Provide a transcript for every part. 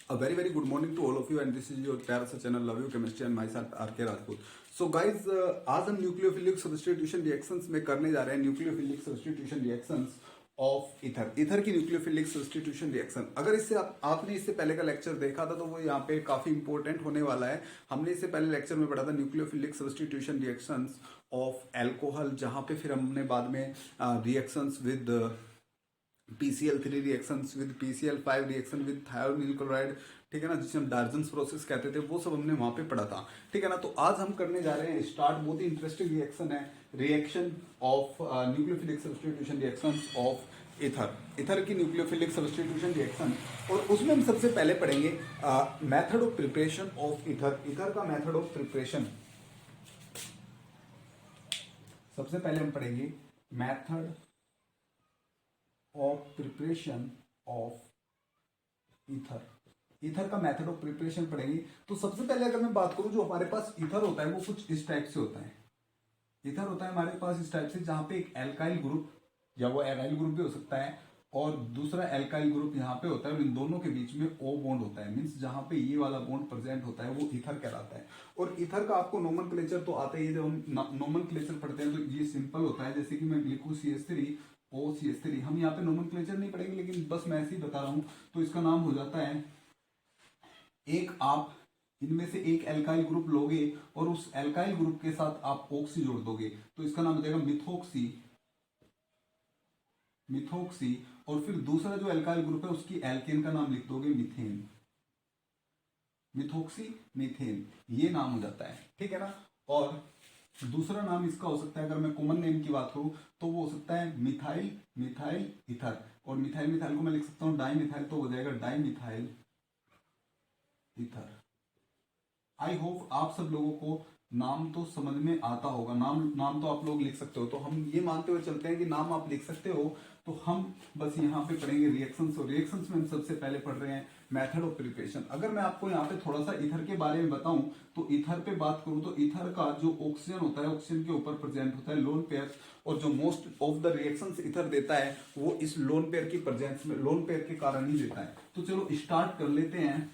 A very very good morning to all of you and this is your प्यारा सा channel love you chemistry and myself R K Rajput. So guys आज हम nucleophilic substitution reactions में करने जा रहे हैं nucleophilic substitution reactions of ether की न्यूक्लियोफिलिक सब्स्टिट्यूशन रिएक्शन। अगर इससे आपने इससे पहले का लेक्चर देखा था तो वो यहाँ पे काफी इंपॉर्टेंट होने वाला है। हमने इससे पहले लेक्चर में पढ़ा था nucleophilic substitution reactions of alcohol, जहाँ पे फिर हमने बाद में reactions with PCl3 reactions with PCl5 reaction with thionyl chloride, ठीक है ना, जिसे हम डार्जन्स प्रोसेस कहते थे, वो सब हमने वहां पे पढ़ा था, ठीक है ना। तो आज हम करने जा रहे हैं स्टार्ट, बहुत ही इंटरेस्टिंग रिएक्शन है, reaction of nucleophilic substitution reactions of ether की न्यूक्लियोफिलिक सब्स्टिट्यूशन रिएक्शन। और उसमें हम सबसे पहले पढ़ेंगे method of preparation of ether का मेथड ऑफ प्रिपरेशन। सबसे पहले हम पढ़ेंगे method of preparation of ether का मेथड ऑफ प्रिपरेशन पढ़ेंगे। तो सबसे पहले अगर मैं बात करूं, जो हमारे पास ईथर होता है वो कुछ इस टाइप से होता है। ईथर होता है हमारे पास इस टाइप से, जहां पे एक एल्काइल ग्रुप या वो एराइल ग्रुप भी हो सकता है और दूसरा एल्काइल ग्रुप यहाँ पे होता है और इन दोनों के बीच में ओ बॉन्ड होता है। मीन्स जहां पे ये वाला बॉन्ड प्रेजेंट होता है वो ईथर कहलाता है। और ईथर का आपको नोमेनक्लेचर तो आता ही है, जब हम नोमेनक्लेचर पढ़ते हैं तो ये सिंपल होता है, जैसे कि मैं लिखूं CH3 OCH3। हम यहाँ पे नोमेनक्लेचर नहीं पढ़ेंगे, लेकिन बस मैं ऐसे ही बता रहा हूं। तो इसका नाम हो जाता है, एक आप इनमें से एक एल्काइल ग्रुप लोगे और उस एल्काइल ग्रुप के साथ आप ऑक्सी जोड़ दोगे तो इसका नाम हो जाएगा मिथोक्सी। और फिर दूसरा जो एल्काइल ग्रुप है उसकी एल्केन का नाम लिख दोगे मीथेन, मिथोक्सी मीथेन, ये नाम हो जाता है, ठीक है ना। और दूसरा नाम इसका हो सकता है, अगर मैं कॉमन नेम की बात करूं तो वो हो सकता है मिथाइल ईथर। और मिथाइल को मैं लिख सकता हूं डाई मिथाइल, तो हो जाएगा di methyl ether. I hope आप सब लोगों को नाम तो समझ में आता होगा। नाम तो आप लोग लिख सकते हो, तो हम ये मानते हुए चलते हैं कि नाम आप लिख सकते हो। तो हम बस यहाँ पे पढ़ेंगे रिएक्शंस, और रिएक्शंस में हम सबसे पहले पढ़ रहे हैं मेथड ऑफ प्रिपरेशन। अगर मैं आपको यहाँ पे थोड़ा सा ईथर के बारे में बताऊं तो ईथर पे बात करूं तो ईथर का जो ऑक्सीजन होता है, ऑक्सीजन के ऊपर प्रेजेंट होता है लोन पेयर, और जो most of the reactions ether देता है वो इस लोन पेयर की प्रेजेंस में, लोन पेयर के कारण ही देता है। तो चलो स्टार्ट कर लेते हैं।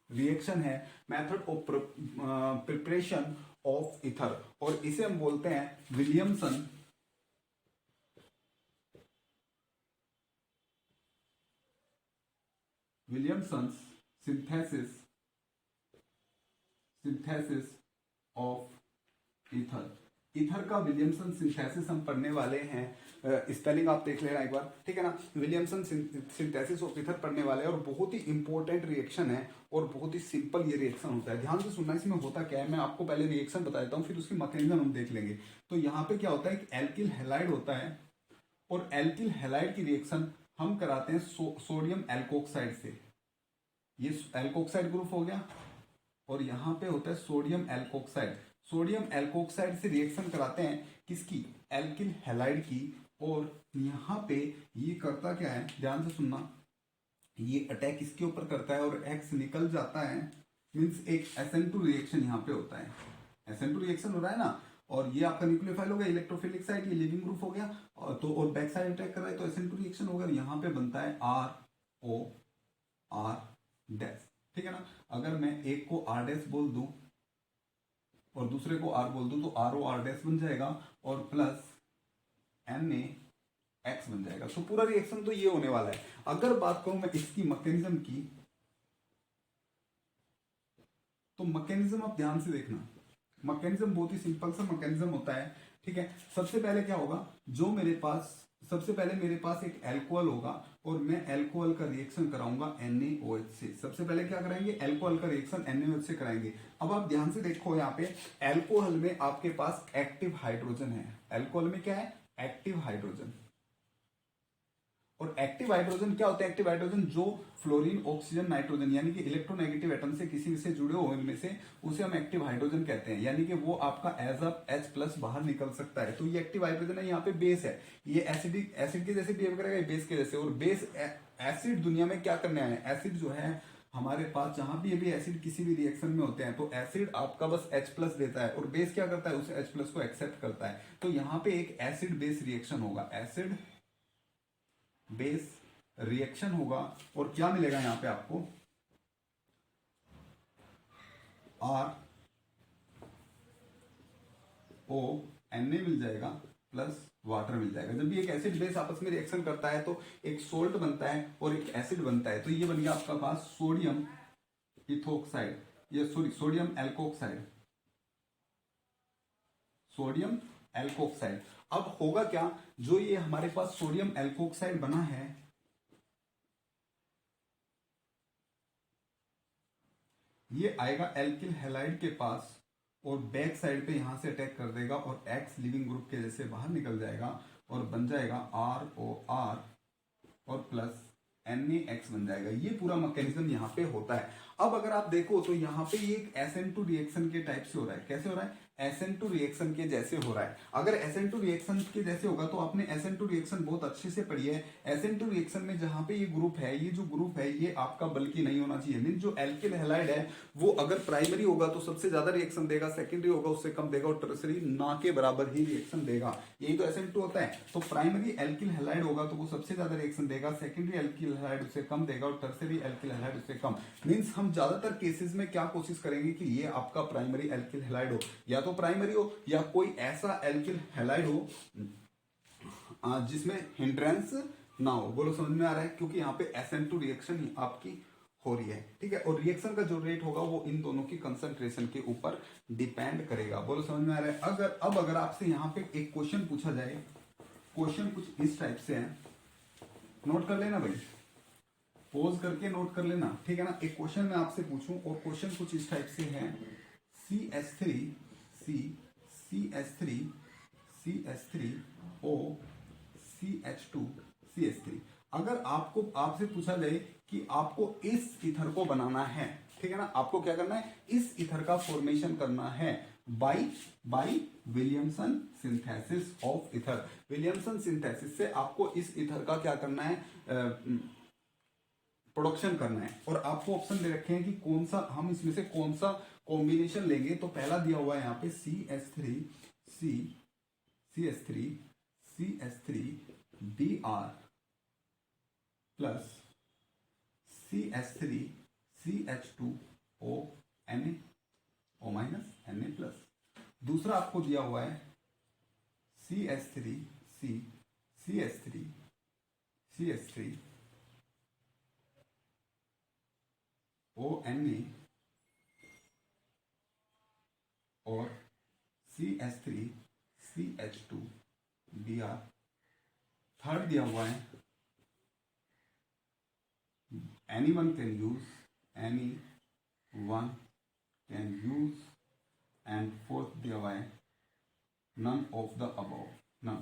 रिएक्शन है method of preparation of ether, और इसे हम बोलते हैं Williamson synthesis of ether. Ether का विलियमसन सिंथेसिस हम पढ़ने वाले हैं। स्पेलिंग आप देख लेना एक बार, ठीक है ना। विलियमसन सिंथेसिस ऑफ ईथर पढ़ने वाले हैं और बहुत ही इंपॉर्टेंट रिएक्शन है और बहुत ही सिंपल ये रिएक्शन होता है। ध्यान से सुनना, इसमें होता क्या है, मैं आपको पहले रिएक्शन बता देता हूँ, फिर उसकी मैकेनिज्म हम देख लेंगे। तो यहाँ पे क्या होता है, एक एल्किल हैलाइड होता है और एल्किल हैलाइड की रिएक्शन हम कराते हैं सोडियम एल्कोक्साइड से। ये एल्कोक्साइड ग्रुप हो गया और यहाँ पे होता है सोडियम एल्कोक्साइड। सोडियम एल्कोक्साइड से रिएक्शन कराते हैं किसकी, एल्किल हैलाइड की। और यहाँ पे ये करता क्या है, ध्यान से सुनना, ये अटैक इसके ऊपर करता है और एक्स निकल जाता है। मीन्स एक SN2 रिएक्शन यहाँ पे होता है, SN2 रिएक्शन हो रहा है ना। और ये आपका न्यूक्लियोफाइल हो गया, इलेक्ट्रोफिलिक साइड, ये लिविंग ग्रुप हो गया, और तो और बैक साइड अटैक कर रहा है तो SN2 रिएक्शन होगा। यहाँ पे बनता है ROR डैश, ठीक है ना। अगर मैं एक को R डैश बोल दूं और दूसरे को R बोल दूं तो ROR डैश बन जाएगा और प्लस NaX बन जाएगा। तो पूरा रिएक्शन तो ये होने वाला है। अगर बात करूं मैं इसकी मैकेनिज्म की, तो मैकेनिज्म आप ध्यान से देखना। मैकेनिज्म बहुत ही सिंपल सा मैकेनिज्म होता है, ठीक है। सबसे पहले क्या होगा, जो मेरे पास सबसे पहले मेरे पास एक एल्कोहल होगा और मैं एल्कोहल का रिएक्शन कराऊंगा NaOH से। सबसे पहले क्या कराएंगे, एल्कोहल का रिएक्शन NaOH से कराएंगे। अब आप ध्यान से देखो, यहाँ पे एल्कोहल में आपके पास एक्टिव हाइड्रोजन है। एल्कोहल में क्या है, एक्टिव हाइड्रोजन। और एक्टिव हाइड्रोजन क्या होता है, एक्टिव हाइड्रोजन जो फ्लोरीन ऑक्सीजन नाइट्रोजन यानी कि इलेक्ट्रोनेगेटिव एटम से किसी से जुड़े हो इनमें से, उसे हम एक्टिव हाइड्रोजन कहते हैं। यानी कि वो आपका एज अ H+ बाहर निकल सकता है। तो ये एक्टिव हाइड्रोजन है, यहाँ पे बेस है, ये एसिड के जैसे बिहेव करेगा, बेस के जैसे। और बेस एसिड दुनिया में क्या करने आए हैं, एसिड जो है हमारे पास जहां भी अभी एसिड किसी भी रिएक्शन में होते हैं तो एसिड आपका बस H+ देता है और बेस क्या करता है, उसे H+ को एक्सेप्ट करता है। तो यहाँ पे एक एसिड बेस रिएक्शन होगा, एसिड बेस रिएक्शन होगा। और क्या मिलेगा यहाँ पे आपको, आर ओ एन ए मिल जाएगा प्लस वाटर मिल जाएगा। जब भी एक एसिड बेस आपस में रिएक्शन करता है तो एक सोल्ट बनता है और एक एसिड बनता है, तो ये बन गया आपका पास सोडियम इथोक्साइड, ये sorry sodium alkoxide, sodium alkoxide. अब होगा क्या, जो ये हमारे पास सोडियम एल्कोक्साइड बना है, ये आएगा एल्किल हैलाइड के पास और बैक साइड पे यहां से अटैक कर देगा और एक्स लिविंग ग्रुप के जैसे बाहर निकल जाएगा और बन जाएगा आर ओ आर और प्लस NaX बन जाएगा। ये पूरा मैकेनिज्म यहाँ पे होता है। अब अगर आप देखो तो यहाँ पे ये एक SN2 रिएक्शन के टाइप से हो रहा है। कैसे हो रहा है? SN2 रिएक्शन के जैसे हो रहा है। अगर SN2 रिएक्शन के जैसे होगा तो आपने SN2 रिएक्शन बहुत अच्छे से पढ़ी है। SN2 रिएक्शन में जहां पे ये ग्रुप है, ये जो ग्रुप है ये आपका बल्कि नहीं होना चाहिए। मीन जो एल्किल हैलाइड है वो अगर प्राइमरी होगा तो सबसे ज्यादा रिएक्शन देगा, सेकेंडरी होगा उससे कम देगा और टर्सरी ना के बराबर ही रिएक्शन देगा। यही तो SN2 होता है। तो प्राइमरी एल्किल हैलाइड होगा तो वो सबसे ज्यादा रिएक्शन देगा, सेकेंडरी एल्किल हैलाइड उससे कम देगा और टर्सरी एल्किल हैलाइड उससे कम। मींस हम ज्यादातर केसेस में क्या कोशिश करेंगे कि ये आपका प्राइमरी एल्किल हैलाइड हो, या तो प्राइमरी हो या कोई ऐसा एल्किल हैलाइड हो जिसमें हिंड्रेंस ना हो। बोलो समझ में आ रहा है? क्योंकि यहाँ पे SN2 रिएक्शन आपकी हो रही है, ठीक है। और रिएक्शन का जो रेट होगा वो इन दोनों की कंसंट्रेशन के ऊपर डिपेंड करेगा। बोलो समझ में आ रहा है? अब अगर आपसे यहाँ पे एक क्वेश्चन पूछा जाए, क्वेश्चन कुछ इस टाइप से है, नोट कर लेना भाई, पोज करके नोट कर लेना, ठीक है ना। एक क्वेश्चन मैं आपसे पूछूं और क्वेश्चन कुछ इस टाइप से है, CH3 CH3 CH3 O CH2 CH3। अगर आपसे पूछा जाए कि आपको इस ईथर को बनाना है, ठीक है ना, आपको क्या करना है, इस ईथर का फॉर्मेशन करना है by Williamson synthesis of ether. Williamson synthesis से आपको इस ईथर का क्या करना है, प्रोडक्शन करना है। और आपको ऑप्शन दे रखे हैं कि कौन सा, हम इसमें से कौन सा कॉम्बिनेशन लेंगे। तो पहला दिया हुआ है यहाँ पे CH3 Br plus CH3 CH2O Na plus. दूसरा आपको दिया हुआ है CH3 ONA और CH3 CH2 Br। थर्ड दिया हुआ है anyone can use and fourth दिया हुआ है none of the above, none।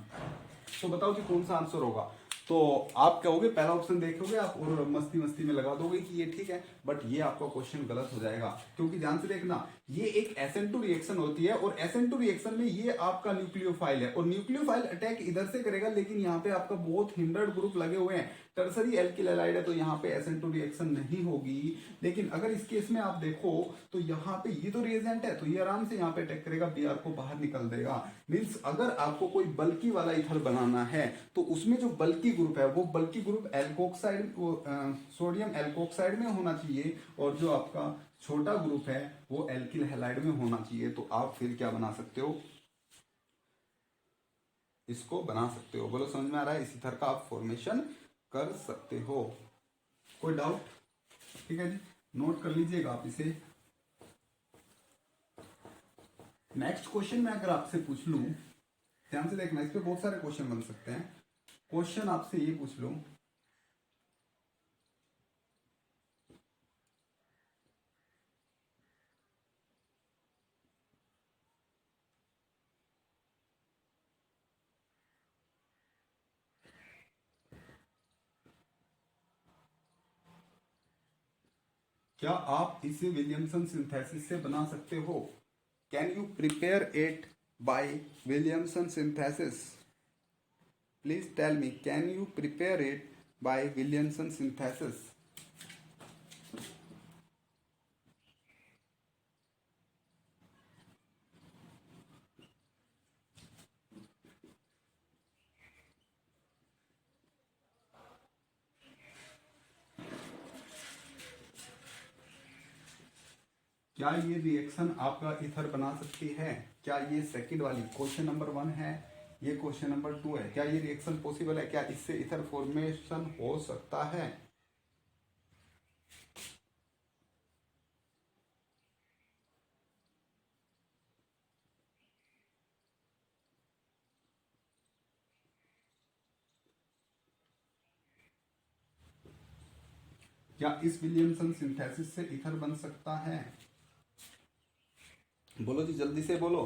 तो बताओ कि कौन सा आंसर होगा। तो आप कहोगे पहला ऑप्शन देखोगे आप और मस्ती मस्ती में लगा दोगे कि ये ठीक है, बट ये आपका क्वेश्चन गलत हो जाएगा। क्योंकि ध्यान से देखना, ये एक SN2 रिएक्शन होती है और SN2 रिएक्शन में ये आपका न्यूक्लियोफाइल है और न्यूक्लियोफाइल अटैक इधर से करेगा, लेकिन यहाँ पे आपका बहुत हिंडर्ड ग्रुप लगे हुए हैं, टर्सरी एल्किल हैलाइड है, तो यहाँ पे SN2 रिएक्शन नहीं होगी। लेकिन अगर इस केस में आप देखो तो यहाँ पे ये तो रिएजेंट है, तो ये आराम से यहाँ पे अटैक करेगा, Br को बाहर निकल देगा। मीन्स अगर आपको कोई बल्कि वाला ईथर बनाना है तो उसमें जो बल्कि ग्रुप है वो बल्कि ग्रुप एल्कोक्साइड, सोडियम एल्कोक्साइड में होना चाहिए और जो आपका छोटा ग्रुप है वो एल्किल हैलाइड में होना चाहिए। तो आप फिर क्या बना सकते हो, इसको बना सकते हो। बोलो समझ में आ रहा है? इस ईथर का आप फॉर्मेशन कर सकते हो। कोई डाउट? ठीक है जी, नोट कर लीजिएगा आप इसे। नेक्स्ट क्वेश्चन में अगर आपसे पूछ लूं, ध्यान से देखना, इस पे बहुत सारे क्वेश्चन बन सकते हैं। क्वेश्चन आपसे ये पूछ लूं, क्या आप इसे विलियमसन सिंथेसिस से बना सकते हो? Can you prepare it by Williamson synthesis? Please tell me, can you prepare it by Williamson synthesis? क्या ये रिएक्शन आपका ईथर बना सकती है? क्या ये सेकंड वाली क्वेश्चन नंबर 1 है, ये क्वेश्चन नंबर 2 है, क्या ये रिएक्शन पॉसिबल है? क्या इससे ईथर फॉर्मेशन हो सकता है? क्या इस विलियमसन सिंथेसिस से ईथर बन सकता है? बोलो जी, जल्दी से बोलो।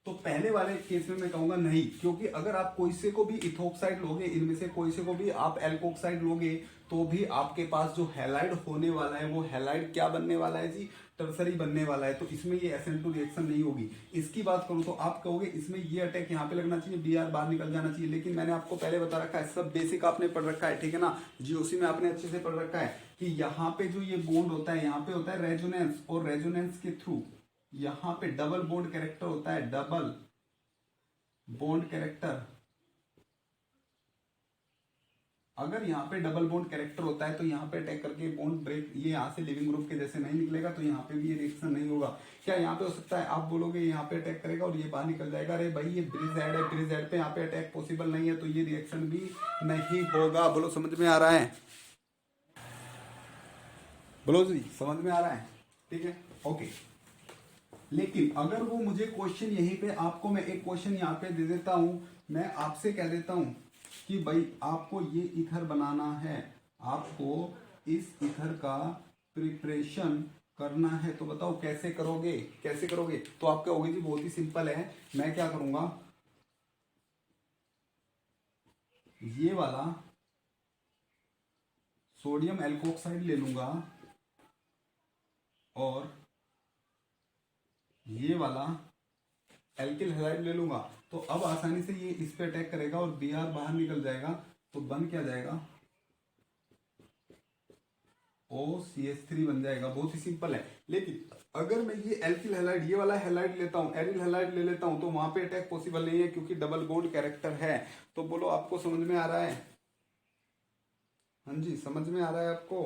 तो पहले वाले केस में मैं कहूंगा नहीं, क्योंकि अगर आप कोई से को भी इथोक्साइड लोगे, इनमें से कोई से को भी आप एल्कोक्साइड लोगे, तो भी आपके पास जो हैलाइड होने वाला है वो हैलाइड क्या बनने वाला है जी? टर्सरी बनने वाला है। तो इसमें ये SN2 रिएक्शन नहीं होगी। इसकी बात करूं तो आप कहोगे इसमें ये अटैक यहाँ पे लगना चाहिए, Br बाहर निकल जाना चाहिए, लेकिन मैंने आपको पहले बता रखा है, सब बेसिक आपने पढ़ रखा है, ठीक है ना? GOC में आपने अच्छे से पढ़ रखा है कि यहाँ पे जो ये बॉन्ड होता है, यहाँ पे होता है रेजोनेंस, और रेजोनेंस के थ्रू यहाँ पे डबल बॉन्ड कैरेक्टर होता है, डबल बॉन्ड कैरेक्टर। अगर यहाँ पे डबल बॉन्ड कैरेक्टर होता है तो यहाँ पे अटैक करके बॉन्ड ब्रेक, ये यहाँ से लिविंग ग्रुप के जैसे नहीं निकलेगा, तो यहाँ पे भी ये रिएक्शन नहीं होगा। क्या यहाँ पे हो सकता है? आप बोलोगे यहाँ पे अटैक करेगा और ये बाहर निकल जाएगा। अरे भाई, ये ब्रिज हेड है, ब्रिज हेड पे यहाँ पे अटैक पॉसिबल नहीं है, तो ये रिएक्शन भी नहीं होगा। बोलो, समझ में आ रहा है? बोलो जी, समझ में आ रहा है? ठीक है, ओके। लेकिन अगर वो मुझे क्वेश्चन यहीं पे, आपको मैं एक क्वेश्चन यहाँ पे दे देता हूं, मैं आपसे कह देता हूं कि भाई आपको ये ईथर बनाना है, आपको इस ईथर का प्रिपरेशन करना है, तो बताओ कैसे करोगे? कैसे करोगे? तो आप कहोगे जी बहुत ही सिंपल है, मैं क्या करूंगा, ये वाला सोडियम एल्कोक्साइड ले लूंगा और ये वाला एल्किल हैलाइड ले लूंगा, तो अब आसानी से ये इस पे अटैक करेगा और Br बाहर निकल जाएगा, तो बन क्या जाएगा? OCH3 बन जाएगा। बहुत ही सिंपल है। लेकिन अगर मैं ये एल्किल हैलाइड, ये वाला हैलाइड लेता हूं, एरिल हैलाइड ले लेता हूं, तो वहां पे अटैक पॉसिबल नहीं है, क्योंकि डबल बॉन्ड कैरेक्टर है। तो बोलो, आपको समझ में आ रहा है? हाँ जी, समझ में आ रहा है आपको?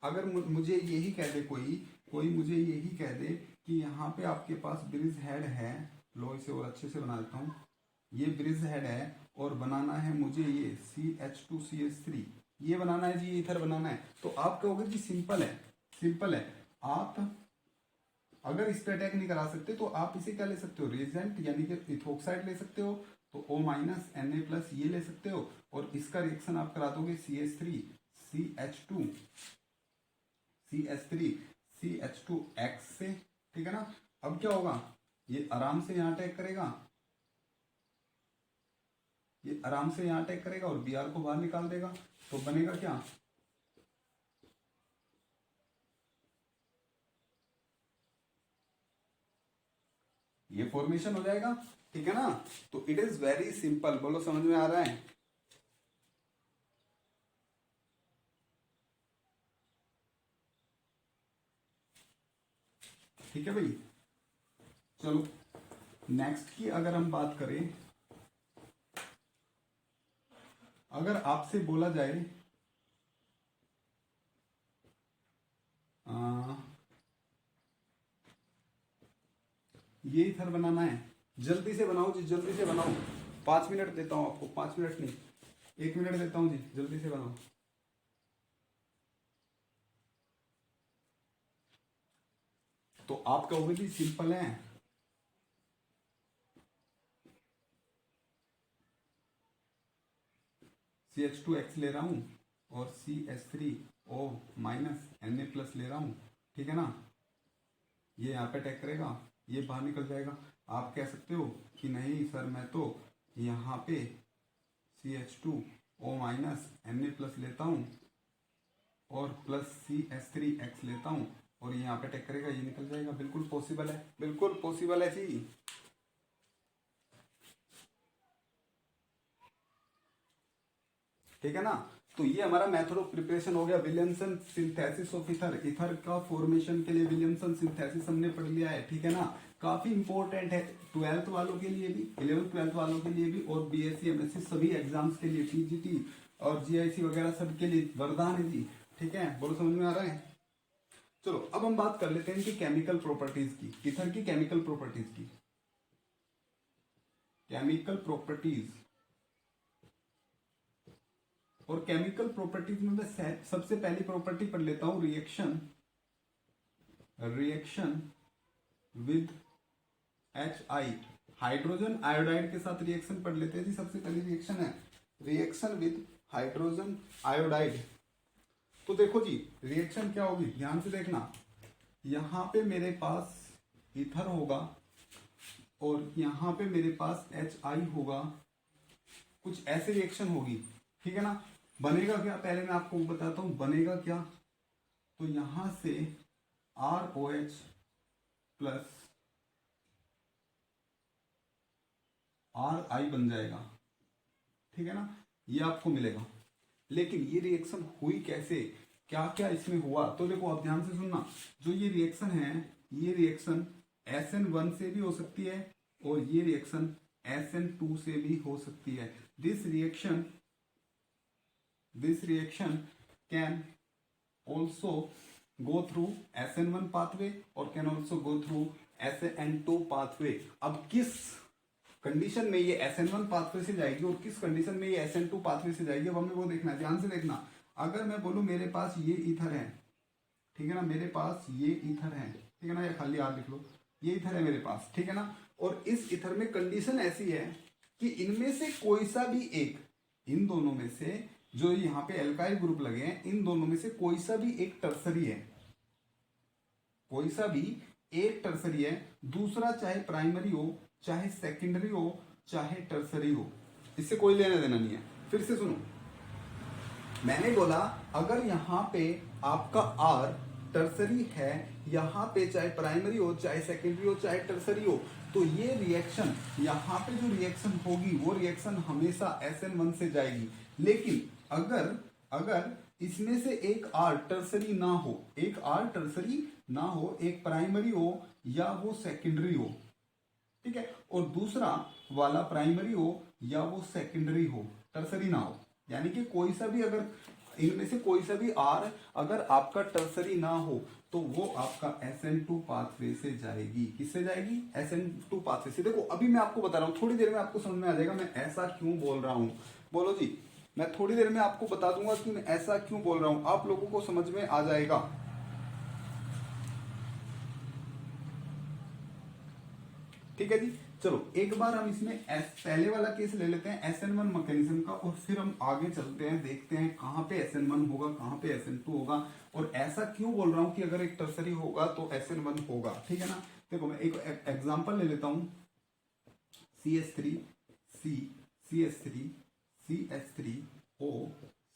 अगर मुझे यही कह दे कोई, मुझे यही कह दे कि यहाँ पे आपके पास ब्रिज हेड है, लो इसे और अच्छे से बना देता हूँ, ये ब्रिज हेड है और बनाना है मुझे ये CH2CH3, ये बनाना है जी, ये ईथर बनाना है, तो आप कहोगे जी सिंपल है, सिंपल है। आप अगर इस पे अटैक नहीं करा सकते तो आप इसे क्या ले सकते हो? रिएजेंट यानी कि इथोक्साइड ले सकते हो, तो O- Na+ ये ले सकते हो, और इसका रिएक्शन आप करा दोगे CH3 CH2 CH3 CH2X से, ठीक है ना? अब क्या होगा? ये आराम से यहां अटैक करेगा, ये आराम से यहां अटैक करेगा और Br को बाहर निकाल देगा, तो बनेगा क्या? ये फॉर्मेशन हो जाएगा, ठीक है ना? तो इट इज वेरी सिंपल। बोलो, समझ में आ रहा है? ठीक है भाई, चलो नेक्स्ट की अगर हम बात करें, अगर आपसे बोला जाए ये इथर बनाना है, जल्दी से बनाओ जी, जल्दी से बनाओ, 5 मिनट देता हूं आपको, 5 मिनट नहीं, 1 मिनट देता हूं जी, जल्दी से बनाओ। तो आप कहोगे जी सिंपल है, CH2X ले रहा हूं और CH3O- Na+ ले रहा हूं, ठीक है ना? ये यहाँ पे अटैक करेगा, ये बाहर निकल जाएगा। आप कह सकते हो कि नहीं सर, मैं तो यहाँ पे CH2O- Na+ लेता हूँ और प्लस CH3X लेता हूँ, और ये यहाँ पे अटैक करेगा, ये निकल जाएगा। बिल्कुल पॉसिबल है, बिल्कुल पॉसिबल है जी। ठीक है ना? तो ये हमारा मेथड ऑफ प्रिपरेशन हो गया, Williamson synthesis of ether. Ether का फॉर्मेशन के लिए विलियमसन सिंथेसिस हमने पढ़ लिया है, ठीक है ना? काफी इंपॉर्टेंट है 12th वालों के लिए भी, 11th 12th वालों के लिए भी, और BSc MSc सभी एग्जाम्स के लिए, TGT और GIC वगैरह सब के लिए वरदान है जी। ठीक है, बोलो समझ में आ रहा है। चलो अब हम बात कर लेते हैं कि केमिकल प्रॉपर्टीज की, ईथर की केमिकल प्रॉपर्टीज की। केमिकल प्रॉपर्टीज, और केमिकल प्रॉपर्टीज में मैं सबसे पहली प्रॉपर्टी पढ़ लेता हूं, reaction, reaction with HI, hydrogen iodide के साथ रिएक्शन पढ़ लेते हैं जी। सबसे पहली रिएक्शन है रिएक्शन विद हाइड्रोजन आयोडाइड। तो देखो जी रिएक्शन क्या होगी, ध्यान से देखना, यहां पे मेरे पास ईथर होगा और यहां पे मेरे पास HI होगा, कुछ ऐसे रिएक्शन होगी, ठीक है ना। बनेगा क्या, पहले मैं आपको बताता हूं बनेगा क्या। तो यहां से ROH प्लस RI बन जाएगा, ठीक है ना, ये आपको मिलेगा। लेकिन ये रिएक्शन हुई कैसे, क्या क्या इसमें हुआ, तो देखो आप ध्यान से सुनना। जो ये रिएक्शन है, ये रिएक्शन SN1 से भी हो सकती है और ये रिएक्शन SN2 से भी हो सकती है। This reaction can also go through SN1 pathway और can also go through SN2 pathway. अब किस कंडीशन में ये SN1 पाथवे से जाएगी और किस कंडीशन में ये SN2 पाथवे से जाएगी, अब हमें वो देखना है। ध्यान से देखना, अगर मैं बोलूं मेरे पास ये ईथर है, ठीक है ना, मेरे पास ये ईथर है, ठीक है ना, या खाली याद लिख लो, ये ईथर है मेरे पास, ठीक है ना, और इस ईथर में कंडीशन ऐसी है कि इनमें से कोई सा भी एक, इन दोनों में से जो यहाँ पे एल्काइल ग्रुप लगे हैं, इन दोनों में से कोई सा भी एक टर्सरी है, कोई सा भी एक टर्सरी है, दूसरा चाहे प्राइमरी हो, चाहे सेकेंडरी हो, चाहे टर्सरी हो, इससे कोई लेना देना नहीं है। फिर से सुनो, मैंने बोला अगर यहां पे आपका R टर्सरी है, यहां पे चाहे प्राइमरी हो, चाहे सेकेंडरी हो, चाहे टर्सरी हो, तो ये रिएक्शन, यहां पे जो रिएक्शन होगी वो रिएक्शन हमेशा SN1 से जाएगी। लेकिन अगर इसमें से एक R टर्सरी ना हो, एक R टर्सरी ना हो, एक प्राइमरी हो या वो सेकेंडरी हो, ठीक है, और दूसरा वाला प्राइमरी हो या वो सेकेंडरी हो, टर्सरी ना हो, यानी कि कोई सा भी, अगर इनमें से कोई सा भी R अगर आपका टर्सरी ना हो तो वो आपका SN2 पाथवे से जाएगी। किससे जाएगी, SN2 पाथवे से। देखो अभी मैं आपको बता रहा हूं, थोड़ी देर में आपको समझ में आ जाएगा मैं ऐसा क्यों बोल रहा हूं। बोलो जी, मैं थोड़ी देर में आपको बता दूंगा कि मैं ऐसा क्यों बोल रहा हूं, आप लोगों को समझ में आ जाएगा। ठीक है जी, चलो एक बार हम इसमें पहले वाला केस ले लेते हैं SN1 मैकेनिज्म का, और फिर हम आगे चलते हैं, देखते हैं कहां पे SN1 होगा, कहां पे SN2 होगा, और ऐसा क्यों बोल रहा हूं कि अगर एक टर्सरी होगा तो SN1 होगा, ठीक है ना। देखो मैं एक एग्जांपल ले लेता हूं, CH3 C CH3 CH3O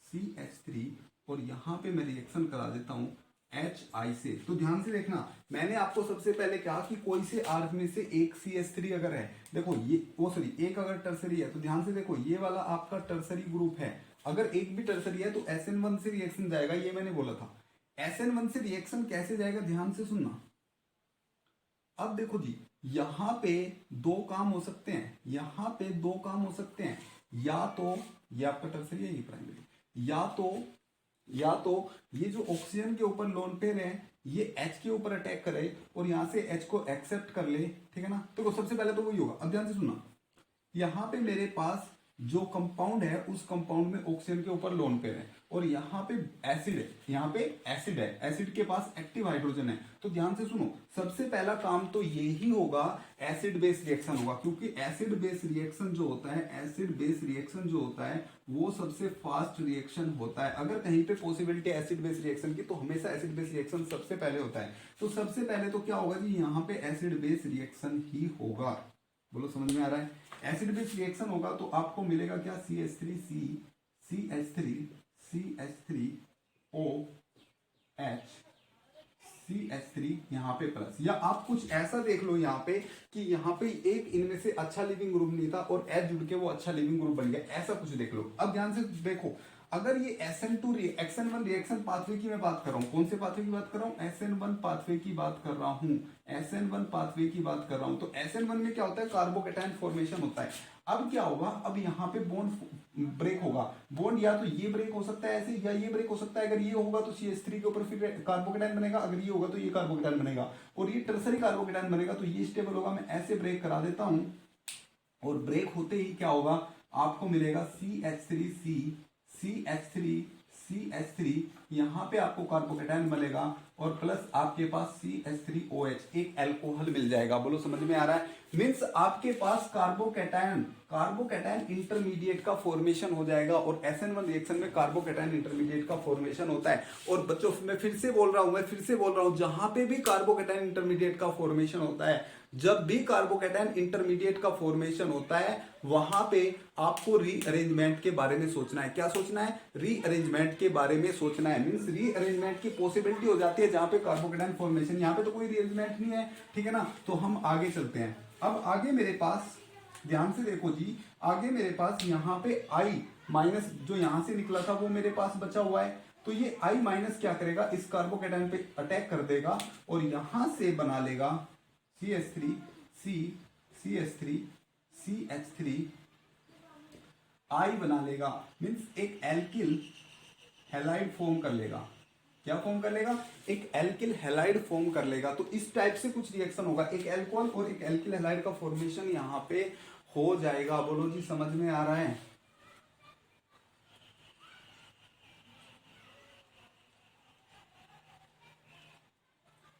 CH3, और यहां पे मैं रिएक्शन करा देता हूं HI से। तो ध्यान से देखना, मैंने आपको सबसे पहले कहा कि कोई से R में से एक CH3 अगर है, देखो ये वो सॉरी एक अगर टर्सरी है, तो ध्यान से देखो ये वाला आपका टर्सरी ग्रुप है, अगर एक भी टर्सरी है तो SN1 से रिएक्शन जाएगा, ये मैंने बोला था। SN1 से रिएक्शन कैसे जाएगा, ध्यान से सुनना। अब देखो जी, यहां पे दो काम हो सकते हैं, यहां पे दो काम हो सकते हैं, या तो ये आपका टर्सरी है, ये प्राइमरी, या तो ये जो ऑक्सीजन के ऊपर लोन पेयर है ये H के ऊपर अटैक करे और यहां से H को एक्सेप्ट कर ले, ठीक है ना। तो सबसे पहले तो वही होगा। अब ध्यान से सुनना, यहां पे मेरे पास जो कंपाउंड है उस कंपाउंड में ऑक्सीजन के ऊपर लोन पेयर है, और यहाँ पे एसिड है, यहाँ पे एसिड है, एसिड के पास एक्टिव हाइड्रोजन है। तो ध्यान से सुनो, सबसे पहला काम तो यही होगा, एसिड बेस रिएक्शन होगा, क्योंकि एसिड बेस रिएक्शन जो होता है, एसिड बेस रिएक्शन जो होता है वो सबसे फास्ट रिएक्शन होता है। अगर कहीं पे पॉसिबिलिटी एसिड बेस रिएक्शन की, तो हमेशा एसिड बेस रिएक्शन सबसे पहले होता है। तो सबसे पहले तो क्या होगा जी, यहाँ पे एसिड बेस रिएक्शन ही होगा। बोलो समझ में आ रहा है, एसिड बेस रिएक्शन होगा तो आपको मिलेगा क्या, CH3C CH3 CH3OH CH3 यहाँ पे प्लस, या आप कुछ ऐसा देख लो यहाँ पे कि यहाँ पे एक इनमें से अच्छा लिविंग ग्रुप नहीं था और H जुड़ के वो अच्छा लिविंग ग्रुप बन गया, ऐसा कुछ देख लो। अब ध्यान से देखो, अगर ये SN2 SN1 रिएक्शन पाथवे की मैं बात कर रहा हूं, कौन से पाथवे की बात कर रहा हूं, SN1 पाथवे की बात कर रहा हूं, SN1 पाथवे की बात कर रहा हूं। तो SN1 में क्या होता है, कार्बोकेटायन फॉर्मेशन होता है। अब क्या होगा, अब यहाँ पे बॉन्ड ब्रेक होगा, बॉन्ड या तो ये ब्रेक हो सकता है ऐसे, या ये ब्रेक हो सकता है। अगर ये होगा तो CH3 के ऊपर फिर कार्बोकेटायन बनेगा, अगर ये होगा तो ये कार्बोकेटायन बनेगा, और ये टर्सरी कार्बोकेटायन बनेगा तो ये स्टेबल होगा। मैं ऐसे ब्रेक करा देता हूं, और ब्रेक होते ही क्या होगा, आपको मिलेगा CH3C, CH3, CH3, यहाँ पे आपको कार्बोकेटायन मिलेगा, और प्लस आपके पास CH3OH, एक अल्कोहल मिल जाएगा। बोलो समझ में आ रहा है? मीन्स आपके पास कार्बोकेटायन इंटरमीडिएट का फॉर्मेशन हो जाएगा, और SN1 रिएक्शन में कार्बोकेटायन इंटरमीडिएट का फॉर्मेशन होता है। और बच्चों मैं फिर से बोल रहा हूं, जहां पे भी कार्बोकेटायन इंटरमीडिएट का फॉर्मेशन होता है, जब भी कार्बोकेटायन इंटरमीडिएट का फॉर्मेशन होता है, वहां पे आपको रीअरेंजमेंट के बारे में सोचना है। क्या सोचना है? रीअरेंजमेंट के बारे में सोचना है। मींस रीअरेंजमेंट की पॉसिबिलिटी हो जाती है जहां पे कार्बोकेटायन फॉर्मेशन, यहां पे तो कोई रीअरेंजमेंट नहीं है, ठीक है ना। तो हम आगे चलते हैं। अब आगे मेरे पास ध्यान से देखो जी, आगे मेरे पास यहाँ पे I माइनस जो यहां से निकला था वो मेरे पास बचा हुआ है। तो ये I माइनस क्या करेगा, इस कार्बोकेटायन पे अटैक कर देगा, और यहां से बना लेगा CH3, CH3, CH3, I बना लेगा। मीन्स एक एल्किल हैलाइड फॉर्म कर लेगा। क्या फॉर्म कर लेगा? एक एल्किल हैलाइड फॉर्म कर लेगा। तो इस टाइप से कुछ रिएक्शन होगा, एक एल्कोहल और एक एल्किल हैलाइड का फॉर्मेशन यहां पे हो जाएगा। बोलो जी, समझ में आ रहा है?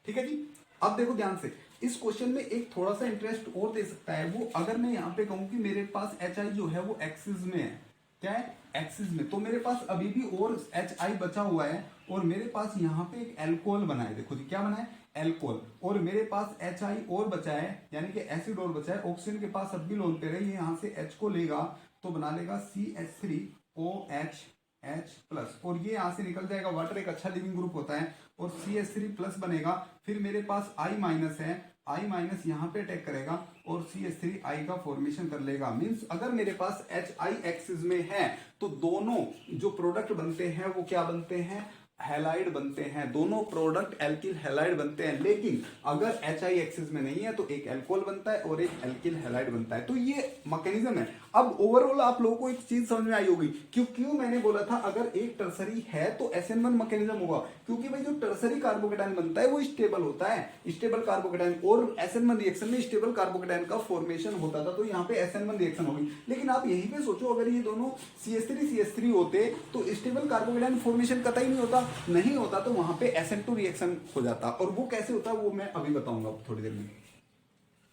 ठीक है जी। अब देखो ध्यान से, इस क्वेश्चन में एक थोड़ा सा इंटरेस्ट और दे सकता है वो, अगर मैं यहाँ पे कहूं कि मेरे पास HI जो है वो एक्सिस में है। क्या है? एक्सिस में। तो मेरे पास अभी भी और HI बचा हुआ है, और मेरे पास यहाँ पे एक एल्कोहल बना है। देखो जी, क्या बना है? एल्कोहल। और मेरे पास HI और बचा है, यानी कि एसिड और बचा है। ऑक्सीजन के पास अब भी लोन पे रहे, ये यहाँ से H को लेगा तो बना लेगा CH3OH H प्लस, और ये यहां से निकल जाएगा। वाटर एक अच्छा लिविंग ग्रुप होता है, और CH3 प्लस बनेगा। फिर मेरे पास I माइनस है, I माइनस यहाँ पे अटैक करेगा, और CH3 I का फॉर्मेशन कर लेगा। मींस अगर मेरे पास HI एक्सिस में है तो दोनों जो प्रोडक्ट बनते हैं वो क्या बनते हैं? हैलाइड बनते हैं। दोनों प्रोडक्ट एल्किल हैलाइड बनते हैं। लेकिन अगर HI एक्सिस में नहीं है तो एक एल्कोहल बनता है और एक एल्किल हैलाइड बनता है। तो ये मैकेनिज्म है। अब ओवरऑल आप लोगों को एक चीज समझ में आई होगी, क्यों मैंने बोला था अगर एक टर्सरी है तो SN1 मैकेनिज्म होगा, क्योंकि भाई जो टर्सरी कार्बोकेटायन बनता है वो स्टेबल होता है, स्टेबल कार्बोकेटायन, और SN1 रिएक्शन में स्टेबल कार्बोकेटायन का फॉर्मेशन होता था। तो यहाँ पे SN1 रिएक्शन होगी। लेकिन आप यहीं पे सोचो, अगर ये दोनों CH3 होते तो स्टेबल कार्बोकेटायन फॉर्मेशन कतई नहीं होता, तो वहां पे SN2 रिएक्शन हो जाता। और वो कैसे होता है वो मैं अभी बताऊंगा थोड़ी देर में।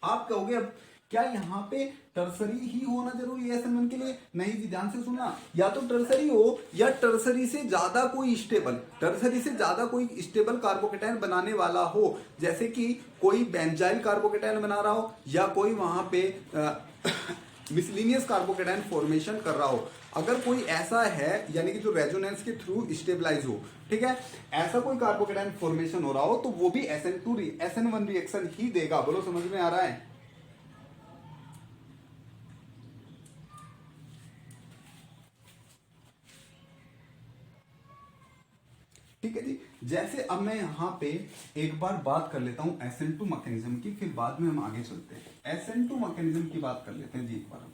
आप कहोगे अब क्या यहाँ पे टर्सरी ही होना जरूरी है SN1 के लिए? नहीं जी, ध्यान से सुनना, या तो टर्सरी हो या टर्सरी से ज्यादा कोई स्टेबल कार्बोकेटायन बनाने वाला हो, जैसे कि कोई बेंजाइल कार्बोकेटायन बना रहा हो, या कोई वहां पे मिसलिनियस कार्बोकेटायन फॉर्मेशन कर रहा हो। अगर कोई ऐसा है, यानी कि जो रेजोनेंस के थ्रू स्टेबलाइज हो, ठीक है, ऐसा कोई कार्बोकेटायन फॉर्मेशन हो रहा हो, तो वो भी SN1 रिएक्शन ही देगा। बोलो समझ में आ रहा है? ठीक है जी। जैसे अब मैं यहां पे एक बार बात कर लेता हूं SN2 मैकेनिज्म की, फिर बाद में हम आगे चलते हैं। SN2 मैकेनिज्म की बात कर लेते हैं जी एक बार।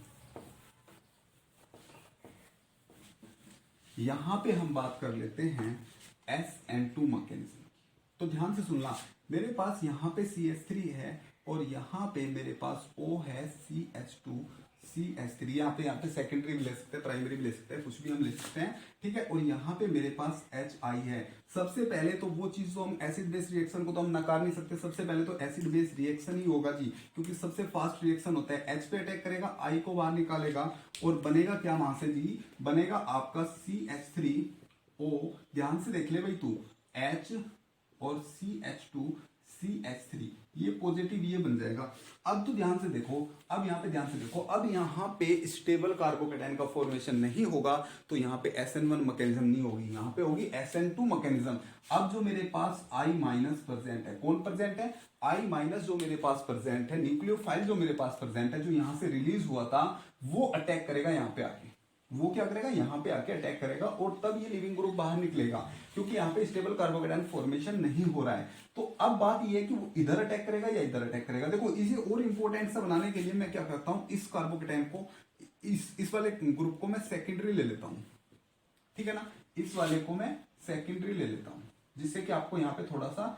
यहां पे हम बात कर लेते हैं SN2 मैकेनिज्म। तो ध्यान से सुनना, मेरे पास यहाँ पे CH3 है, और यहाँ पे मेरे पास O है CH3। यहाँ पे सेकेंडरी भी ले सकते हैं, प्राइमरी भी ले सकते हैं, कुछ भी हम ले सकते हैं, ठीक है। और यहाँ पे मेरे पास HI है। सबसे पहले तो वो चीज जो हम एसिड बेस रिएक्शन को तो हम नकार नहीं सकते, सबसे पहले तो एसिड बेस रिएक्शन ही होगा जी, क्योंकि सबसे फास्ट रिएक्शन होता है। H पे अटैक करेगा, I को बाहर निकालेगा, और बनेगा क्या वहां से जी? बनेगा आपका CH3O। ध्यान से देख ले भाई तू, H और CH2 CH3, ये पॉजिटिव ये बन जाएगा। अब तो ध्यान से देखो, अब यहाँ पे ध्यान से देखो, अब यहाँ पे स्टेबल कार्बोकेटायन का फॉर्मेशन नहीं होगा, तो यहाँ पे SN1 मैकेनिज्म नहीं होगी, यहाँ पे होगी SN2 मैकेनिज्म। अब जो मेरे पास I माइनस प्रेजेंट है, कौन प्रेजेंट है? I माइनस जो मेरे पास प्रेजेंट है, न्यूक्लियोफाइल जो मेरे पास प्रेजेंट है, जो यहाँ से रिलीज हुआ था, वो अटैक करेगा यहाँ पे आके। वो क्या करेगा, यहाँ पे आके अटैक करेगा और तब ये लिविंग ग्रुप बाहर निकलेगा, क्योंकि यहाँ पे स्टेबल कार्बोकेटाइन फॉर्मेशन नहीं हो रहा है। तो अब बात ये है कि वो इधर अटैक करेगा या इधर अटैक करेगा। देखो इसे और इंपॉर्टेंट सा बनाने के लिए मैं क्या करता हूँ, इस कार्बोकेटाइन को, इस वाले ग्रुप को मैं सेकेंडरी ले लेता हूँ, ठीक है ना, इस वाले को मैं सेकेंडरी ले लेता हूँ, जिससे कि आपको यहाँ पे थोड़ा सा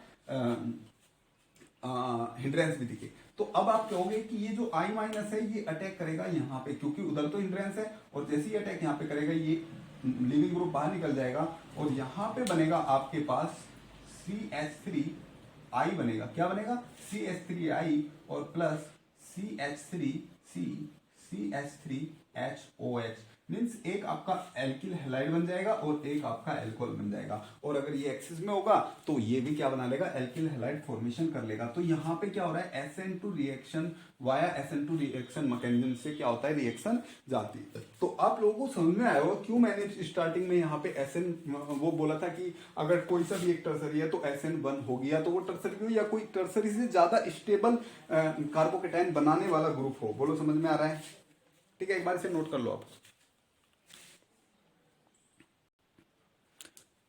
हिंड्रेंस भी दिखे। तो अब आप कहोगे कि ये जो I माइनस है ये अटैक करेगा यहाँ पे, क्योंकि उधर तो हिंड्रेंस है, और जैसे ही अटैक यहाँ पे करेगा ये लिविंग ग्रुप बाहर निकल जाएगा और यहाँ पे बनेगा आपके पास CH3I बनेगा। क्या बनेगा, CH3I और प्लस CH3CH3HOH, मीन्स एक आपका एल्किल हैलाइड बन जाएगा और एक आपका एल्कोहल बन जाएगा। और अगर ये एक्सिस में होगा तो ये भी क्या बना लेगा, एल्किल हैलाइड फॉर्मेशन कर लेगा। तो यहाँ पे क्या हो रहा है, SN2 reaction via SN2 reaction mechanism से क्या होता है, रिएक्शन जाती है। तो आप लोगों को समझ में आया होगा क्यों मैंने स्टार्टिंग में यहाँ पे SN वो बोला था कि अगर कोई सा भी एक टर्सरी है तो SN1 हो गया, तो वो टर्सरी हो या कोई टर्सरी से ज्यादा स्टेबल कार्बोकेटाइन बनाने वाला ग्रुप हो। बोलो समझ में आ रहा है, ठीक है, एक बार इसे नोट कर लो आप।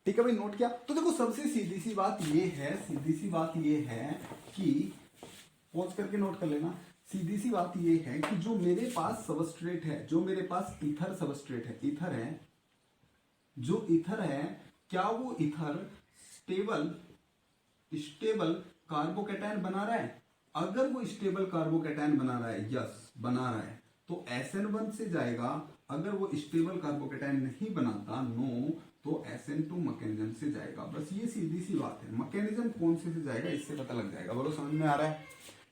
ठीक है भाई, नोट किया। तो देखो सबसे सीधी सी बात ये है, सीधी सी बात ये है कि पॉज करके नोट कर लेना। सीधी सी बात ये है कि जो मेरे पास सबस्ट्रेट है, जो मेरे पास ईथर सबस्ट्रेट है, ईथर है, जो ईथर है, क्या वो ईथर स्टेबल स्टेबल कार्बोकेटाइन बना रहा है? अगर वो स्टेबल कार्बोकेटाइन बना रहा है, यस बना रहा है, तो SN1 से जाएगा। अगर वो स्टेबल कार्बोकेटाइन नहीं बनाता, नो, तो SN2 मैकेनिज्म से जाएगा। बस ये सीधी सी बात है। मैकेनिज्म कौन से जाएगा इससे पता लग जाएगा। बोलो समझ में आ रहा है,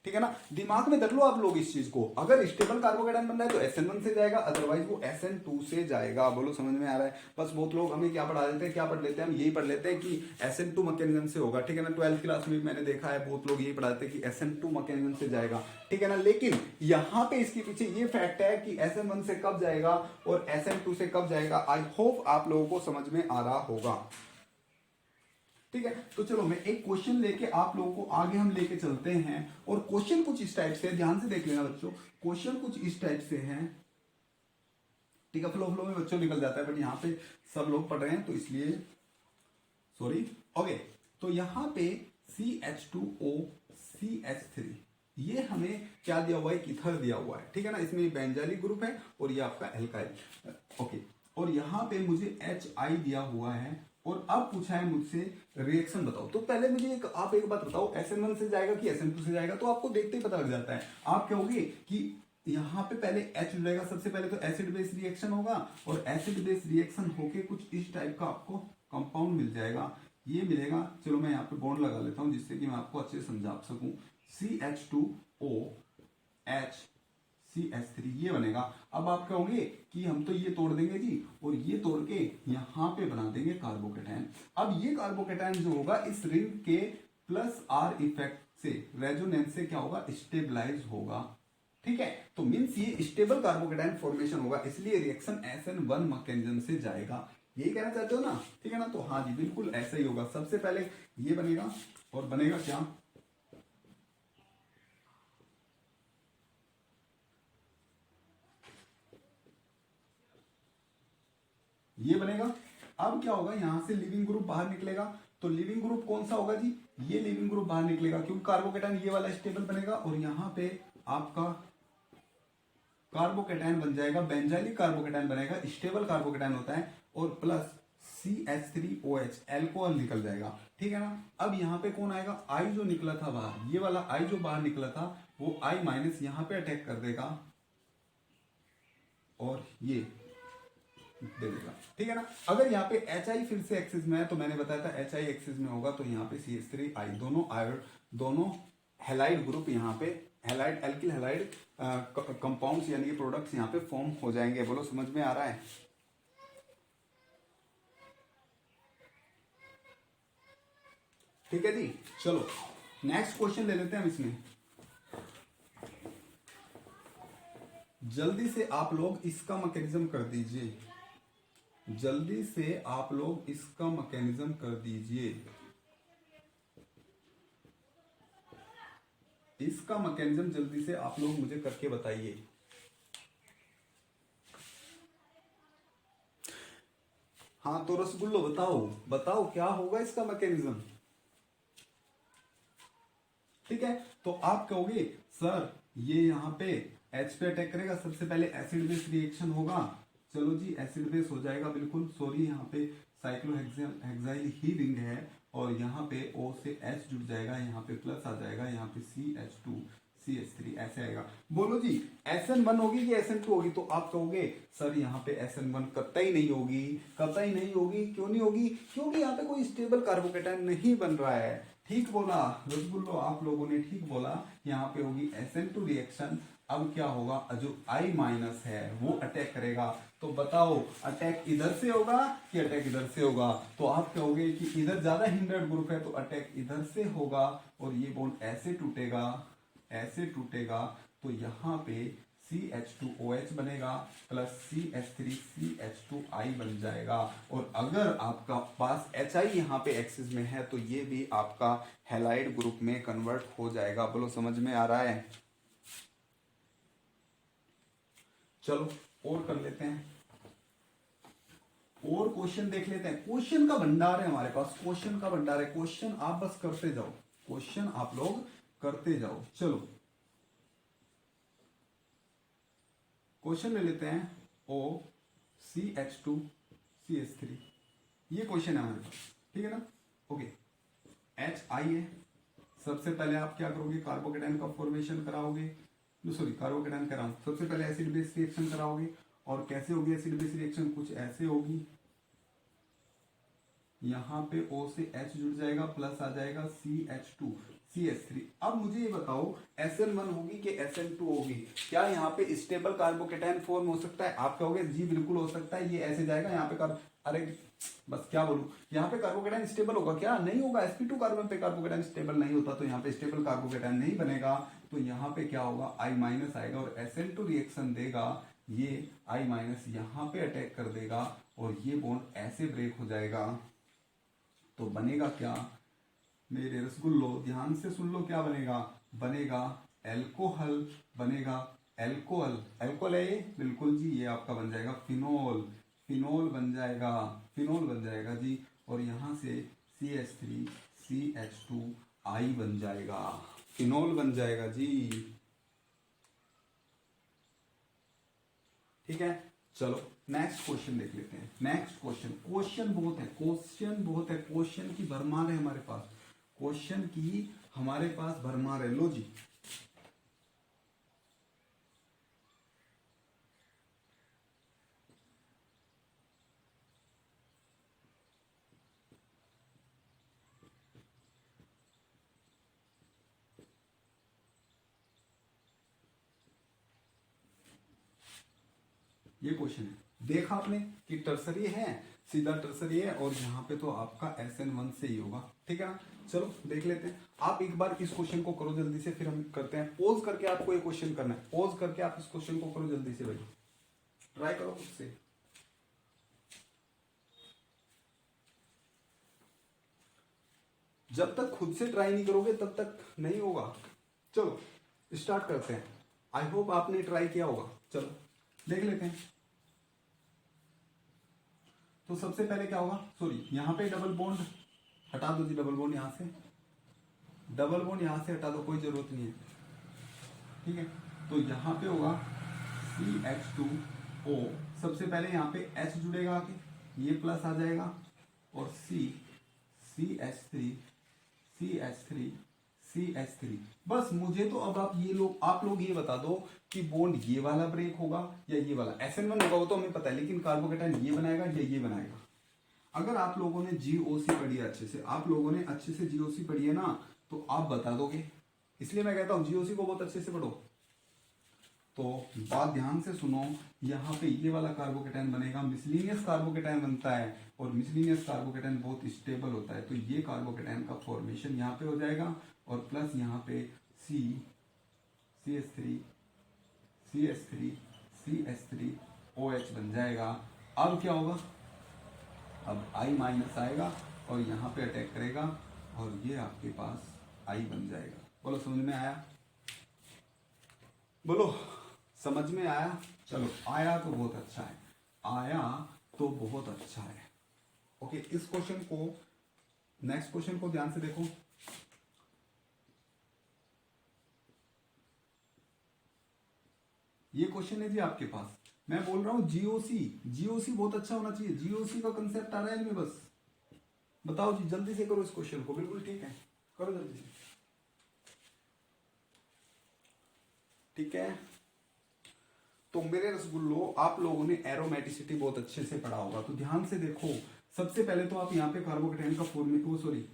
ठीक है ना, दिमाग में धर लो आप लोग इस चीज को। अगर स्टेबल कार्बोकेटाइन बन रहा है तो SN1 से जाएगा, अदरवाइज वो SN2 से जाएगा। बोलो समझ में आ रहा है। बस बहुत लोग हमें क्या पढ़ा देते हैं, क्या पढ़ लेते हैं, हम यही पढ़ लेते हैं कि SN2 मैकेनिज्म से होगा, ठीक है ना। 12th क्लास में मैंने देखा है बहुत लोग यही पढ़ाते हैं कि SN2 मैकेनिज्म से जाएगा, ठीक है ना। लेकिन यहाँ पे इसके पीछे ये फैक्ट है कि SN1 से कब जाएगा और SN2 से कब जाएगा। आई होप आप लोगों को समझ में आ रहा होगा, ठीक है। तो चलो मैं एक क्वेश्चन लेके आप लोगों को आगे हम लेके चलते हैं। और क्वेश्चन कुछ इस टाइप से, ध्यान से देख लेना बच्चों, क्वेश्चन कुछ इस टाइप से है, ठीक है। फ्लो में बच्चों निकल जाता है, बट यहाँ पे सब लोग पढ़ रहे हैं तो इसलिए सॉरी। ओके, तो यहाँ पे CH2O CH3, ये हमें क्या दिया हुआ है, ईथर दिया हुआ है, ठीक है ना। इसमें बेंजाइल ग्रुप है और ये आपका एल्काइल, ओके। और यहाँ पे मुझे HI दिया हुआ है और अब पूछा है मुझसे रिएक्शन बताओ। तो पहले मुझे आप एक बात बताओ, SN1 से जाएगा कि SN2 से जाएगा। तो आपको देखते ही पता लग जाता है। आप कहोगे कि यहाँ पे पहले H जुड़ेगा, सबसे पहले तो एसिड बेस रिएक्शन होगा और एसिड बेस रिएक्शन होके कुछ इस टाइप का आपको कंपाउंड मिल जाएगा, ये मिलेगा। चलो मैं यहाँ पे बॉन्ड लगा लेता हूँ जिससे कि मैं आपको अच्छे से समझा सकूं। CH2O H CH3 ये बनेगा। अब आप कहोगे कि हम तो ये तोड़ देंगे जी और ये तोड़ के यहाँ पे बना देंगे कार्बोकेटाइन। अब ये कार्बोकेटाइन जो होगा इस रिंग के प्लस R इफेक्ट से, रेजोनेंस से क्या होगा, स्टेबलाइज होगा, ठीक है। तो मीन्स ये स्टेबल कार्बोकेटाइन फॉर्मेशन होगा, इसलिए रिएक्शन SN1 मैकेनिज्म से जाएगा। यही कहना चाहते हो ना, ठीक है ना। तो हाँ जी बिल्कुल ऐसा ही होगा। सबसे पहले ये बनेगा और बनेगा क्या, ये बनेगा। अब क्या होगा, यहां से लिविंग ग्रुप बाहर निकलेगा। तो लिविंग ग्रुप कौन सा होगा जी, ये लिविंग ग्रुप बाहर निकलेगा, क्योंकि कार्बोकेटाइन ये वाला स्टेबल बनेगा और यहाँ पे आपका कार्बोकेटाइन बन जाएगा, बेंजाइलिक कार्बोकेटाइन बनेगा, स्टेबल कार्बोकेटाइन होता है, और प्लस CH3OH एल्कोहल निकल जाएगा, ठीक है ना। अब यहाँ पे कौन आएगा, I जो निकला था बाहर, ये वाला I जो बाहर निकला था वो I माइनस यहाँ पे अटैक कर देगा और ये दे देगा, ठीक है ना। अगर यहाँ पे HI फिर से एक्सिस में है तो मैंने बताया था HI एक्सिस में होगा, तो यहाँ पे CH3I दोनों हैलाइड ग्रुप, यहाँ पे हैलाइड एल्किल हैलाइड कंपाउंड्स यानी कि प्रोडक्ट्स यहाँ पे फॉर्म हो जाएंगे। बोलो समझ में आ रहा है, ठीक है जी। चलो नेक्स्ट क्वेश्चन ले लेते हैं हम इसमें। जल्दी से आप लोग इसका मैकेनिज्म कर दीजिए, जल्दी से आप लोग इसका मैकेनिज्म कर दीजिए। इसका मैकेनिज्म जल्दी से आप लोग मुझे करके बताइए। हाँ तो रसगुल्लो बताओ बताओ क्या होगा इसका मैकेनिज्म। ठीक है, तो आप कहोगे सर ये यहाँ पे H पे अटैक करेगा, सबसे पहले एसिड बेस रिएक्शन होगा। चलो जी एसिड बेस हो जाएगा बिल्कुल, सॉरी यहाँ पे साइक्लोहेक्साइल ही रिंग है और यहाँ पे O से H जुड़ जाएगा, यहाँ पे प्लस आ जाएगा, यहाँ पे CH2 CH3 ऐसे आएगा। बोलो जी SN1 होगी कि SN2 होगी, तो आप कहोगे सर यहाँ पे SN1 कतई नहीं होगी, कतई नहीं होगी। क्यों नहीं होगी? क्योंकि यहाँ पे कोई स्टेबल कार्बोकेटाइन नहीं बन रहा है। ठीक बोला रसगुल्लो, आप लोगों ने ठीक बोला, यहाँ पे होगी SN2 रिएक्शन। अब क्या होगा, जो I माइनस है वो अटैक करेगा। तो बताओ अटैक इधर से होगा कि अटैक इधर से होगा? तो आप कहोगे कि इधर ज्यादा हिंड्रेड ग्रुप है तो अटैक इधर से होगा और ये बॉन्ड ऐसे टूटेगा, ऐसे टूटेगा। तो यहाँ पे CH2OH बनेगा प्लस CH3CH2I बन जाएगा। और अगर आपका पास HI यहाँ पे एक्सिस में है तो ये भी आपका हैलाइड ग्रुप में कन्वर्ट हो जाएगा। बोलो समझ में आ रहा है? चलो और कर लेते हैं, और क्वेश्चन देख लेते हैं। क्वेश्चन का भंडार है हमारे पास, क्वेश्चन का भंडार है। क्वेश्चन आप बस करते जाओ, क्वेश्चन आप लोग करते जाओ। चलो क्वेश्चन ले लेते हैं। OCH2CH3 ये क्वेश्चन है हमारे पास, ठीक है ना? ओके, HI है। सबसे पहले आप क्या करोगे, कार्बोकेटाइन का फॉर्मेशन कराओगे, सॉरी कार्बोकेटाइन कराओ। सबसे पहले एसिड बेस रिएक्शन कराओगे। और कैसे होगी एसिड बेस रिएक्शन? कुछ ऐसे होगी, यहाँ पे O से H जुड़ जाएगा, प्लस आ जाएगा CH2 CH3। अब मुझे ये बताओ SN1 होगी कि SN2 होगी? क्या यहाँ पे स्टेबल कार्बोकेटाइन फॉर्म हो सकता है? आप कहोगे जी बिल्कुल हो सकता है, ये ऐसे जाएगा यहाँ पे अरे बस क्या बोलूं, यहाँ पे कार्बोकेटाइन स्टेबल होगा क्या? नहीं होगा। sp2 कार्बन पे कार्बोकेटाइन स्टेबल नहीं होता, तो यहाँ पे स्टेबल कार्बोकेटाइन नहीं बनेगा। तो यहाँ पे क्या होगा, I माइनस आएगा और SN2 रिएक्शन देगा, ये I माइनस यहाँ पे अटैक कर देगा और ये बॉन्ड ऐसे ब्रेक हो जाएगा। तो बनेगा क्या मेरे रसगुल्लो, ध्यान से सुन लो, क्या बनेगा? बनेगा एल्कोहल, बनेगा एल्कोहल। एल्कोहल है ये, बिल्कुल जी, ये आपका बन जाएगा फिनोल, फिनोल बन जाएगा, फिनोल बन जाएगा जी। और यहां से CH3CH2I बन जाएगा, फिनोल बन जाएगा जी। ठीक है, चलो नेक्स्ट क्वेश्चन देख लेते हैं। नेक्स्ट क्वेश्चन, क्वेश्चन बहुत है, क्वेश्चन बहुत है, क्वेश्चन की भरमार है हमारे पास, क्वेश्चन की हमारे पास भरमार है। लो जी, ये क्वेश्चन है, देखा आपने कि टर्सरी है, सीधा टर्सरी है, और यहाँ पे तो आपका SN1 से ही होगा। ठीक है ना? चलो देख लेते हैं। आप एक बार इस क्वेश्चन को करो जल्दी से, फिर हम करते हैं। पोज करके आपको ये क्वेश्चन करना है, पोज करके आप इस क्वेश्चन को करो जल्दी से भाई, ट्राई करो खुद से। जब तक खुद से ट्राई नहीं करोगे तब तक नहीं होगा। चलो स्टार्ट करते हैं। आई होप आपने ट्राई किया होगा। चलो देख लेते हैं। तो सबसे पहले क्या होगा, सॉरी यहां पे डबल बॉन्ड हटा दो जी, डबल बॉन्ड यहां से, डबल बॉन्ड यहां से हटा दो, कोई जरूरत नहीं है। ठीक है, तो यहां पे होगा CH2O। सबसे पहले यहां पे H जुड़ेगा आके, ये प्लस आ जाएगा, और CH3 CH3 बस। मुझे तो अब आप लोग ये बता दो कि बॉन्ड ये वाला ब्रेक होगा या ये वाला। SN1 होगा वो तो हमें पता है, लेकिन कार्बोकेटाइन ये बनाएगा या ये बनाएगा। अगर आप लोगों ने GOC पढ़ी है अच्छे से, आप लोगों ने अच्छे से GOC पढ़ी है ना, तो आप बता दोगे। इसलिए मैं कहता हूं GOC को बहुत अच्छे से पढ़ो। तो बात ध्यान से सुनो, यहाँ पे ये वाला कार्बोकेटाइन बनेगा, मिसलिनियस कार्बोकेटाइन बनता है, और मिसलिनियस कार्बोकेटाइन बहुत स्टेबल होता है। तो ये कार्बोकेटाइन का फॉर्मेशन यहाँ पे हो जाएगा, और प्लस यहाँ पे CH3OH बन जाएगा। अब क्या होगा, अब I माइनस आएगा और यहाँ पे अटैक करेगा, और ये आपके पास I बन जाएगा। बोलो समझ में आया? बोलो समझ में आया? चलो आया तो बहुत अच्छा है, आया तो बहुत अच्छा है। ओके, इस क्वेश्चन को, नेक्स्ट क्वेश्चन को ध्यान से देखो। ये क्वेश्चन है जी आपके पास, मैं बोल रहा हूं जीओसी, जीओसी बहुत अच्छा होना चाहिए, जीओसी का कंसेप्ट आ रहा है इनमें, बस बताओ जी, जल्दी से करो इस क्वेश्चन को, बिल्कुल ठीक है, करो जल्दी से। ठीक है, तो मेरे रसगुल्लो, आप लोगों ने एरोमेटिसिटी बहुत अच्छे से पढ़ा होगा, तो ध्यान से देखो। सबसे पहले तो आप यहाँ पे कार्बोकेटाइन का format, sorry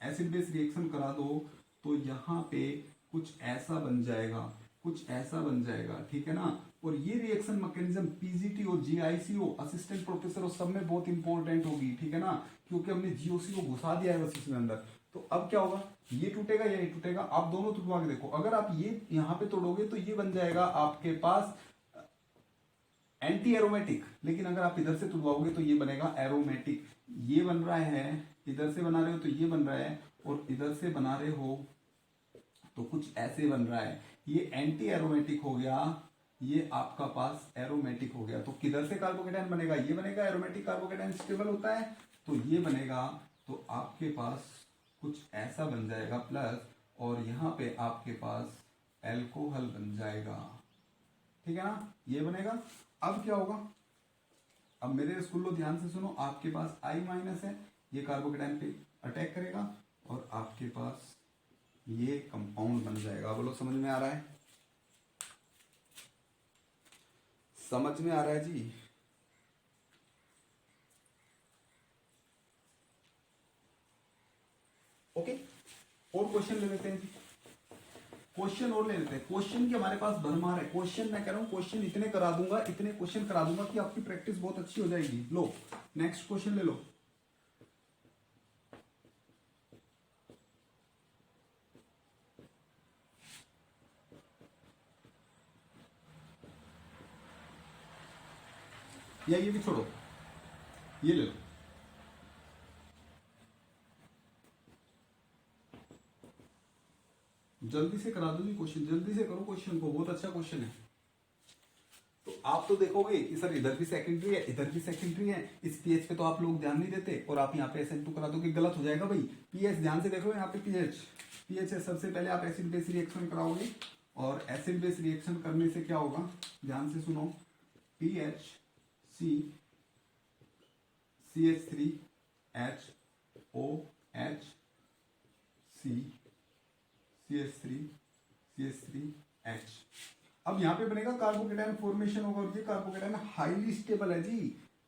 acid base reaction करा दो, तो यहाँ पे कुछ ऐसा बन जाएगा, कुछ ऐसा बन जाएगा, ठीक है ना। और ये रिएक्शन मैकेनिज्म पीजीटी और जीआईसीओ, असिस्टेंट प्रोफेसर और सब में बहुत इंपॉर्टेंट होगी, ठीक है ना, क्योंकि हमने जीओसी को घुसा दिया है बस इसमें अंदर। तो अब क्या होगा, ये टूटेगा या ये टूटेगा, आप दोनों टूटवा के देखो। अगर आप ये यहाँ पे तोड़ोगे तो ये बन जाएगा आपके पास एंटी एरोमेटिक, लेकिन अगर आप इधर से तुड़वाओगे तो ये बनेगा एरोमेटिक। ये बन रहा है, इधर से बना रहे हो तो ये बन रहा है, और इधर से बना रहे हो तो कुछ ऐसे बन रहा है, ये एंटी एरोमेटिक हो गया, ये आपका पास एरोमेटिक हो गया। तो किधर से कार्बोकेटाइन बनेगा, ये बनेगा, एरोमेटिक कार्बोकेटाइन स्टेबल होता है, तो ये बनेगा, तो आपके पास कुछ ऐसा बन जाएगा प्लस, और यहां पे आपके पास एल्कोहल बन जाएगा, ठीक है ना, ये बनेगा। अब क्या होगा, अब मेरे स्कूल ध्यान से सुनो, आपके पास I माइनस है, ये कार्बोकेटाइन पे अटैक करेगा, और आपके पास ये कंपाउंड बन जाएगा। बोलो समझ में आ रहा है, समझ में आ रहा है जी। ओके, और क्वेश्चन ले लेते हैं जी, क्वेश्चन और ले लेते हैं। क्वेश्चन की हमारे पास भरमार है, क्वेश्चन मैं कह रहा हूं क्वेश्चन इतने करा दूंगा, इतने क्वेश्चन करा दूंगा कि आपकी प्रैक्टिस बहुत अच्छी हो जाएगी। लो नेक्स्ट क्वेश्चन ले लो। या ये भी छोड़ो, ये ले लो। जल्दी से करा दो जी क्वेश्चन, जल्दी से करो क्वेश्चन को, बहुत अच्छा क्वेश्चन है। तो आप तो देखोगे कि सर इधर भी सेकेंडरी है, इधर भी सेकेंडरी है, इस पीएच पे तो आप लोग ध्यान नहीं देते, और आप यहाँ पे SN2 करा दो कि गलत हो जाएगा भाई। पीएच ध्यान से देखो, यहाँ पे पीएच, पीएच है, सबसे पहले आप एसिड बेस रिएक्शन कराओगे, और एसिड बेस रिएक्शन करने से क्या होगा, ध्यान से सुनो, पीएच सी CH3H OH C CH3H। अब यहां पे बनेगा कार्बोकेटाइन फॉर्मेशन होगा, और ये कार्बोकेटाइन हाईली स्टेबल है जी।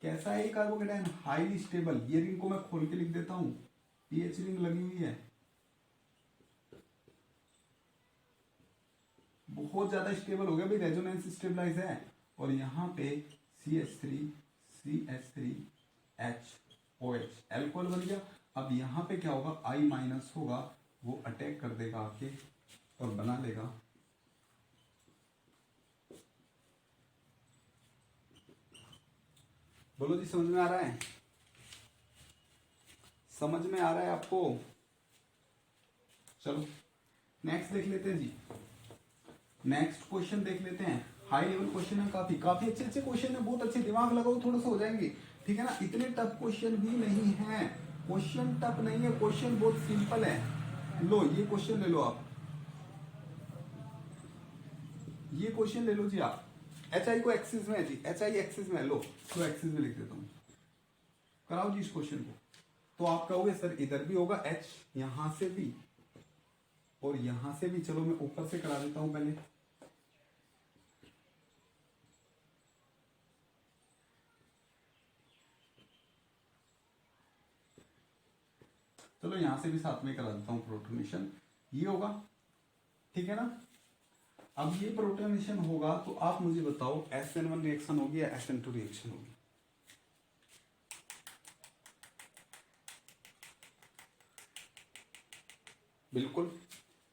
कैसा है ये कार्बोकेटाइन, हाईली स्टेबल। ये रिंग को मैं खोल के लिख देता हूं, पीएच रिंग लगी हुई है, बहुत ज्यादा स्टेबल हो गया भाई, रेजोनेंस स्टेबलाइज है। और यहाँ पे CH3CH3HOH एल्कोहल बन गया। अब यहाँ पे क्या होगा, I माइनस होगा, वो अटैक कर देगा आके और बना लेगा बोलो जी, समझ में आ रहा है, समझ में आ रहा है आपको। चलो नेक्स्ट देख लेते हैं जी, नेक्स्ट क्वेश्चन देख लेते हैं। हाई लेवल क्वेश्चन है, काफी काफी अच्छे अच्छे क्वेश्चन है, बहुत अच्छे, दिमाग लगाओ थोड़ा सा हो जाएंगे, ठीक है ना। इतने टफ क्वेश्चन भी नहीं है, क्वेश्चन टफ नहीं है, क्वेश्चन बहुत सिंपल है। लो ये क्वेश्चन ले लो आप, ये क्वेश्चन ले लो जी आप। HI को एक्सिस में है जी, HI एक्सिस में है, लो तो एक्सिस में लिख देता हूं, कराओ जी इस क्वेश्चन को। तो आप कहोगे सर इधर भी होगा H, यहां से भी और यहां से भी। चलो मैं ऊपर से करा देता हूं पहले, चलो यहां से भी साथ में करा देता हूं प्रोटोनेशन, ये होगा, ठीक है ना। अब ये प्रोटोनेशन होगा तो आप मुझे बताओ SN1 रिएक्शन होगी या SN2 रिएक्शन होगी। बिल्कुल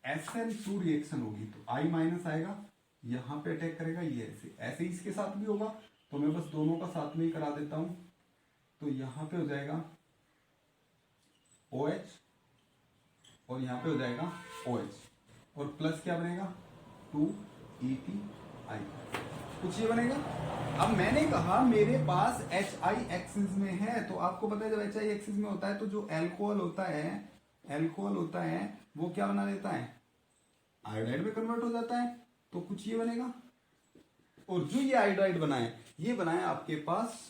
SN2 रिएक्शन होगी, तो I माइनस आएगा, यहां पे अटैक करेगा, ये ऐसे ऐसे ही इसके साथ भी होगा, तो मैं बस दोनों का साथ में ही करा देता हूं। तो यहां पे हो जाएगा OH और यहां पे हो जाएगा OH, और प्लस क्या बनेगा 2ETI। कुछ ये बनेगा। अब मैंने कहा मेरे पास एच आई एक्सिस में है, तो आपको पता है जब एच आई एक्सिस में होता है तो जो एल्कोहल होता है वो क्या बना लेता है, आयोडाइड में कन्वर्ट हो जाता है, तो कुछ ये बनेगा। और जो ये आयोडाइड बनाए, ये बनाया आपके पास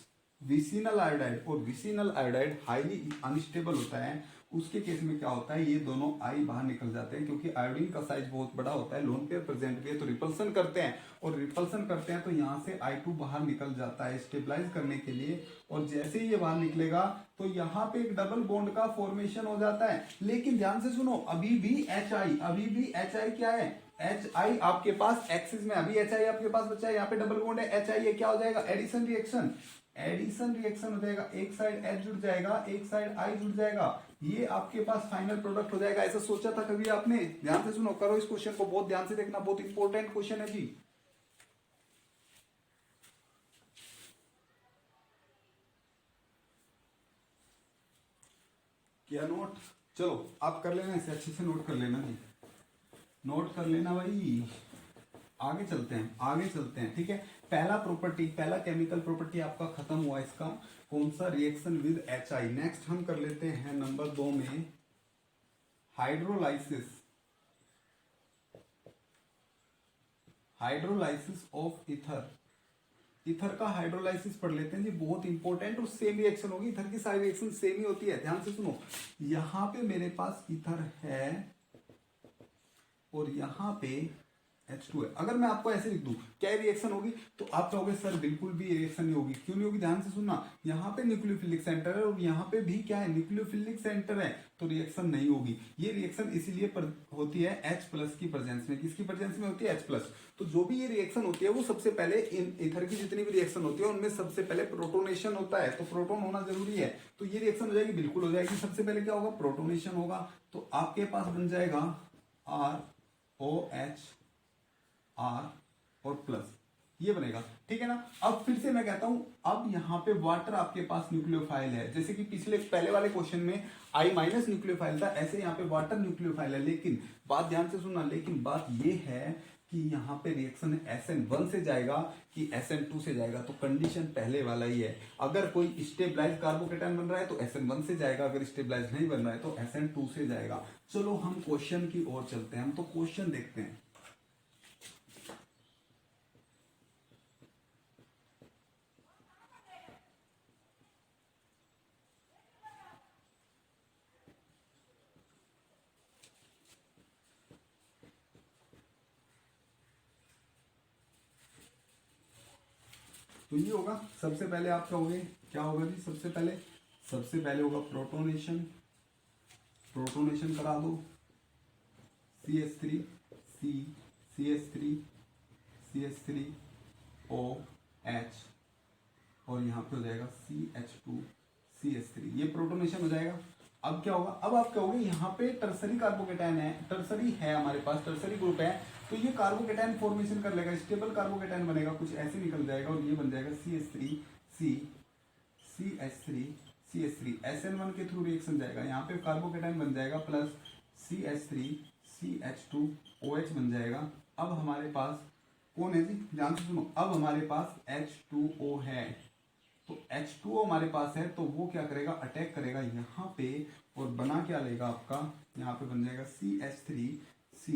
विसिनल आयोडाइड, और विसिनल आयोडाइड हाईली अनस्टेबल होता है। उसके केस में क्या होता है, ये दोनों आई बाहर निकल जाते हैं, क्योंकि आयोडीन का साइज बहुत बड़ा होता है, लोन पेयर प्रेजेंट भी है तो रिपल्सन करते हैं, और रिपल्सन करते हैं तो यहाँ से I2 बाहर निकल जाता है स्टेबलाइज करने के लिए। और जैसे ही ये बाहर निकलेगा तो यहाँ पे एक डबल बॉन्ड का फॉर्मेशन हो जाता है। लेकिन ध्यान से सुनो, अभी भी एच आई क्या है, एच आई आपके पास एक्सिस में, अभी एच आई आपके पास बचा है, यहाँ पे डबल बॉन्ड है एच आई, ये क्या हो जाएगा, एडिशन रिएक्शन हो जाएगा, एक साइड एच जुड़ जाएगा, एक साइड आई जुड़ जाएगा, ये आपके पास फाइनल प्रोडक्ट हो जाएगा। ऐसा सोचा था कभी आपने? ध्यान से सुनो, करो इस क्वेश्चन को, बहुत ध्यान से देखना, बहुत इंपॉर्टेंट क्वेश्चन है जी। क्या नोट, चलो आप कर लेना, इसे अच्छे से नोट कर लेना जी, नोट कर लेना भाई। आगे चलते हैं, ठीक है। पहला प्रॉपर्टी, पहला केमिकल प्रॉपर्टी आपका खत्म हुआ इसका, कौन सा, reaction with H I. Next हम कर लेते हैं नंबर 2 में हाइड्रोलाइसिस ऑफ ईथर। ईथर का हाइड्रोलाइसिस पढ़ लेते हैं जी, बहुत इंपॉर्टेंट, और सेम रिएक्शन होगी, ईथर की सारी रिएक्शन सेम ही होती है। ध्यान से सुनो, यहां पे मेरे पास ईथर है और यहां पे H2 है। अगर मैं आपको ऐसे लिख दूं क्या रिएक्शन होगी, तो आप कहोगे सर बिल्कुल भी रिएक्शन नहीं होगी। क्यों नहीं होगी, ध्यान से सुनना, यहाँ पे न्यूक्लियोफिलिक सेंटर है और यहाँ पे भी क्या है, न्यूक्लियोफिलिक सेंटर है, तो रिएक्शन नहीं होगी। ये रिएक्शन इसीलिए होती है H+ की प्रेजेंस में। किसकी प्रेजेंस में होती है, H+। तो जो भी ये रिएक्शन होती है वो सबसे पहले इन ईथर की जितनी भी रिएक्शन होती है उनमें सबसे पहले प्रोटोनेशन होता है, तो प्रोटोन होना जरूरी है। तो ये रिएक्शन हो जाएगी, बिल्कुल हो जाएगी। सबसे पहले क्या होगा, प्रोटोनेशन होगा, तो आपके पास बन जाएगा ROH R और प्लस, ये बनेगा, ठीक है ना। अब फिर से मैं कहता हूं, अब यहाँ पे वाटर आपके पास न्यूक्लियोफाइल है, जैसे कि पिछले पहले वाले क्वेश्चन में I- न्यूक्लियोफाइल था, ऐसे यहाँ पे वाटर न्यूक्लियोफाइल है। लेकिन बात ध्यान से सुनना, लेकिन बात ये है कि यहाँ पे रिएक्शन SN1 से जाएगा कि SN2 से जाएगा, तो कंडीशन पहले वाला ही है। अगर कोई स्टेबलाइज कार्बोकेटायन बन रहा है तो SN1 से जाएगा, अगर स्टेबलाइज नहीं बन रहा है तो SN2 से जाएगा। चलो हम क्वेश्चन की ओर चलते हैं, हम तो क्वेश्चन देखते हैं। तो ये होगा, सबसे पहले आप कहोगे क्या होगा जी, सबसे पहले होगा प्रोटोनेशन, करा दो, CH3 C CH3 CH3 OH, और यहाँ पे हो जाएगा CH2 CH3, ये प्रोटोनेशन हो जाएगा। अब क्या होगा, अब आप कहोगे यहाँ पे टर्सरी कार्बोकेटायन है, टर्सरी है हमारे पास, टर्सरी ग्रुप है, तो ये कार्बोकेटायन फॉर्मेशन कर लेगा, स्टेबल कार्बोकेटायन बनेगा, कुछ ऐसे निकल जाएगा, और ये बन जाएगा CH3 C CH3 CH3, SN1 के थ्रू रिएक्शन जाएगा, यहाँ पे कार्बोकेटायन बन जाएगा प्लस CH3 CH2 OH बन जाएगा। अब हमारे पास कौन है जी, ध्यान से सुनो, अब हमारे पास H2O है, तो H2O हमारे पास है, तो वो क्या करेगा, अटैक करेगा यहाँ पे, और बना क्या लेगा आपका, यहाँ पे बन जाएगा CH3 C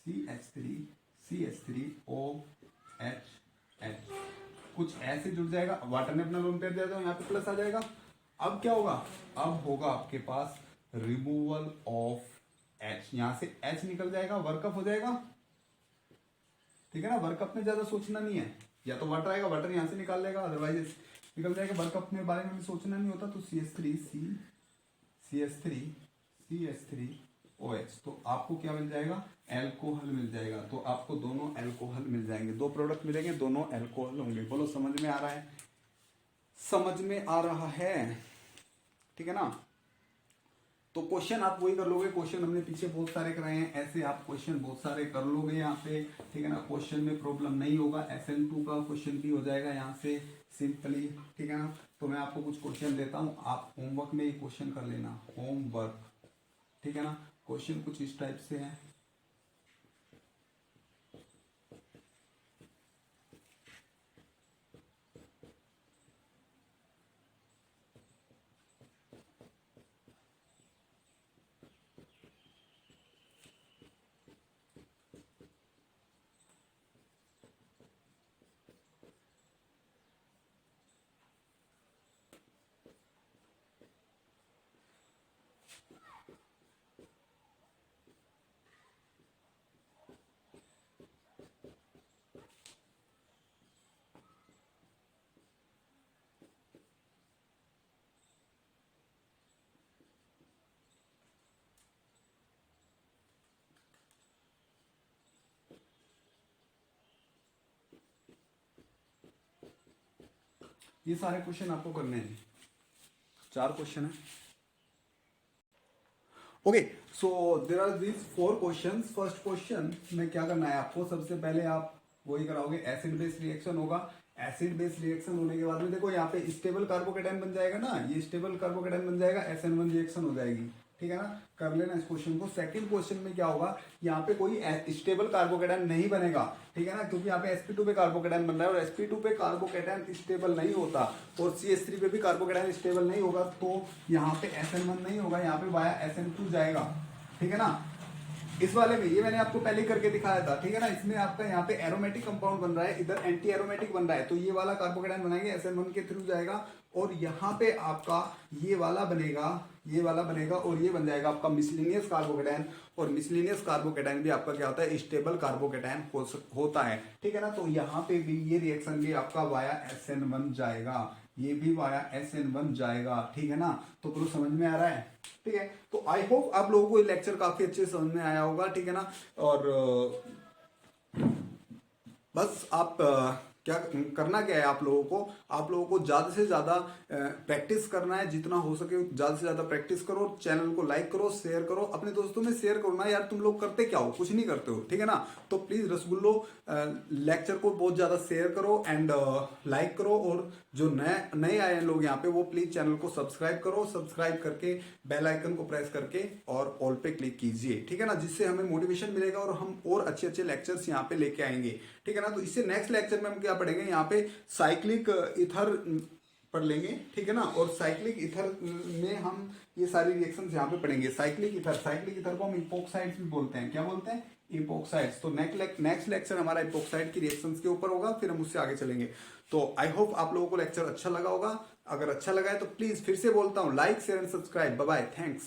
CH3 CH3 OH H, कुछ ऐसे जुड़ जाएगा, वाटर ने अपना लोन पेयर दिया तो यहाँ पे प्लस आ जाएगा। अब क्या होगा, अब होगा आपके पास रिमूवल ऑफ H, यहाँ से H निकल जाएगा, वर्कअप हो जाएगा, ठीक है ना। वर्कअप में ज्यादा सोचना नहीं है, या तो वाटर आएगा, वाटर यहाँ से निकाल लेगा, अदरवाइज निकल जाएगा। वर्कअप में बारे में भी सोचना नहीं होता, तो CH3 OH, तो आपको क्या मिल जाएगा, एल्कोहल मिल जाएगा। तो आपको दोनों एल्कोहल मिल जाएंगे, दो प्रोडक्ट मिलेंगे, दोनों एल्कोहल होंगे। बोलो समझ में आ रहा है, समझ में आ रहा है, ठीक है ना। तो क्वेश्चन आप वही कर लोगे, क्वेश्चन हमने पीछे बहुत सारे कराए हैं, ऐसे आप क्वेश्चन बहुत सारे कर लोगे यहाँ पे, ठीक है ना। क्वेश्चन में प्रॉब्लम नहीं होगा, SN2 का क्वेश्चन भी हो जाएगा यहाँ से सिंपली, ठीक है ना। तो मैं आपको कुछ क्वेश्चन देता हूँ, आप होमवर्क में ये क्वेश्चन कर लेना, होमवर्क, ठीक है ना। क्वेश्चन कुछ इस टाइप से है, ये सारे क्वेश्चन आपको करने हैं, 4 क्वेश्चन है। Okay, so there are these 4 question. First question में क्या करना है आपको, सबसे पहले आप वही कराओगे, एसिड बेस रिएक्शन होगा। एसिड बेस रिएक्शन होने के बाद में देखो यहाँ पे स्टेबल कार्बोकेटाइन बन जाएगा ना, ये स्टेबल कार्बोकेटाइन बन जाएगा, SN1 रिएक्शन हो जाएगी, ठीक है ना। कर लेना इस क्वेश्चन को। सेकंड क्वेश्चन में क्या होगा, यहाँ पे कोई स्टेबल कार्बोकेटाइन नहीं बनेगा, ठीक है ना, क्योंकि यहाँ पे sp2 पे कार्बोकेटाइन बन रहा है और sp2 पे कार्बोकेटाइन स्टेबल नहीं होता और CH3 पे भी कार्बोकेटाइन स्टेबल नहीं होगा, तो यहाँ पे SN1 नहीं होगा, यहाँ पे वाया SN2 जाएगा, ठीक है ना। इस वाले में ये मैंने आपको पहले करके दिखाया था, ठीक है ना। इसमें आपका यहाँ पे एरोमेटिक कंपाउंड बन रहा है, इधर एंटी एरोमेटिक बन रहा है, तो ये वाला कार्बोकेटाइन बनाएंगे, SN1 के थ्रू जाएगा और यहाँ पे आपका ये वाला बनेगा, ये वाला बनेगा और ये बन जाएगा आपका मिसलिनियस कार्बोकेटाइन। और मिसलिनियस कार्बोकेटाइन भी आपका क्या होता है, स्टेबल कार्बोकेटाइन होता है, ठीक है ना। तो यहाँ पे भी ये रिएक्शन भी आपका वाया SN1 जाएगा, ये भी वाया SN1 जाएगा, ठीक है ना। तो पूरा समझ में आ रहा है, ठीक है। तो आई होप आप लोगों को ये लेक्चर काफी अच्छे से समझ में आया होगा, ठीक है ना। और बस आप क्या करना क्या है, आप लोगों को ज्यादा से ज्यादा प्रैक्टिस करना है, जितना हो सके ज्यादा से ज्यादा प्रैक्टिस करो, चैनल को लाइक करो, शेयर करो, अपने दोस्तों में शेयर करो ना यार। तुम लोग करते क्या हो, कुछ नहीं करते हो, ठीक है ना। तो प्लीज रसगुल्लो लेक्चर को बहुत ज्यादा शेयर करो एंड लाइक करो, और जो नए आए हैं लोग यहाँ पे वो प्लीज चैनल को सब्सक्राइब करो, सब्सक्राइब करके बेल आइकन को प्रेस करके और ऑल पे क्लिक कीजिए, ठीक है ना, जिससे हमें मोटिवेशन मिलेगा और हम और अच्छे अच्छे लेक्चर्स यहाँ पे लेके आएंगे, ठीक है ना। तो इससे नेक्स्ट लेक्चर में हम क्या पढ़ेंगे, यहाँ पे साइक्लिक ईथर पढ़ लेंगे, ठीक है ना। और साइक्लिक ईथर में हम ये सारी रिएक्शंस यहाँ पे पढ़ेंगे। साइक्लिक ईथर को हम इपोक्साइड्स भी बोलते हैं, क्या बोलते हैं, इपोक्साइड्स। तो नेक्स्ट लेक्चर हमारा इपोक्साइड की रिएक्शंस के ऊपर होगा, फिर हम उससे आगे चलेंगे। तो आई होप आप लोगों को लेक्चर अच्छा लगा होगा। अगर अच्छा लगा है तो प्लीज फिर से बोलता हूँ, like share and subscribe. Bye bye, thanks.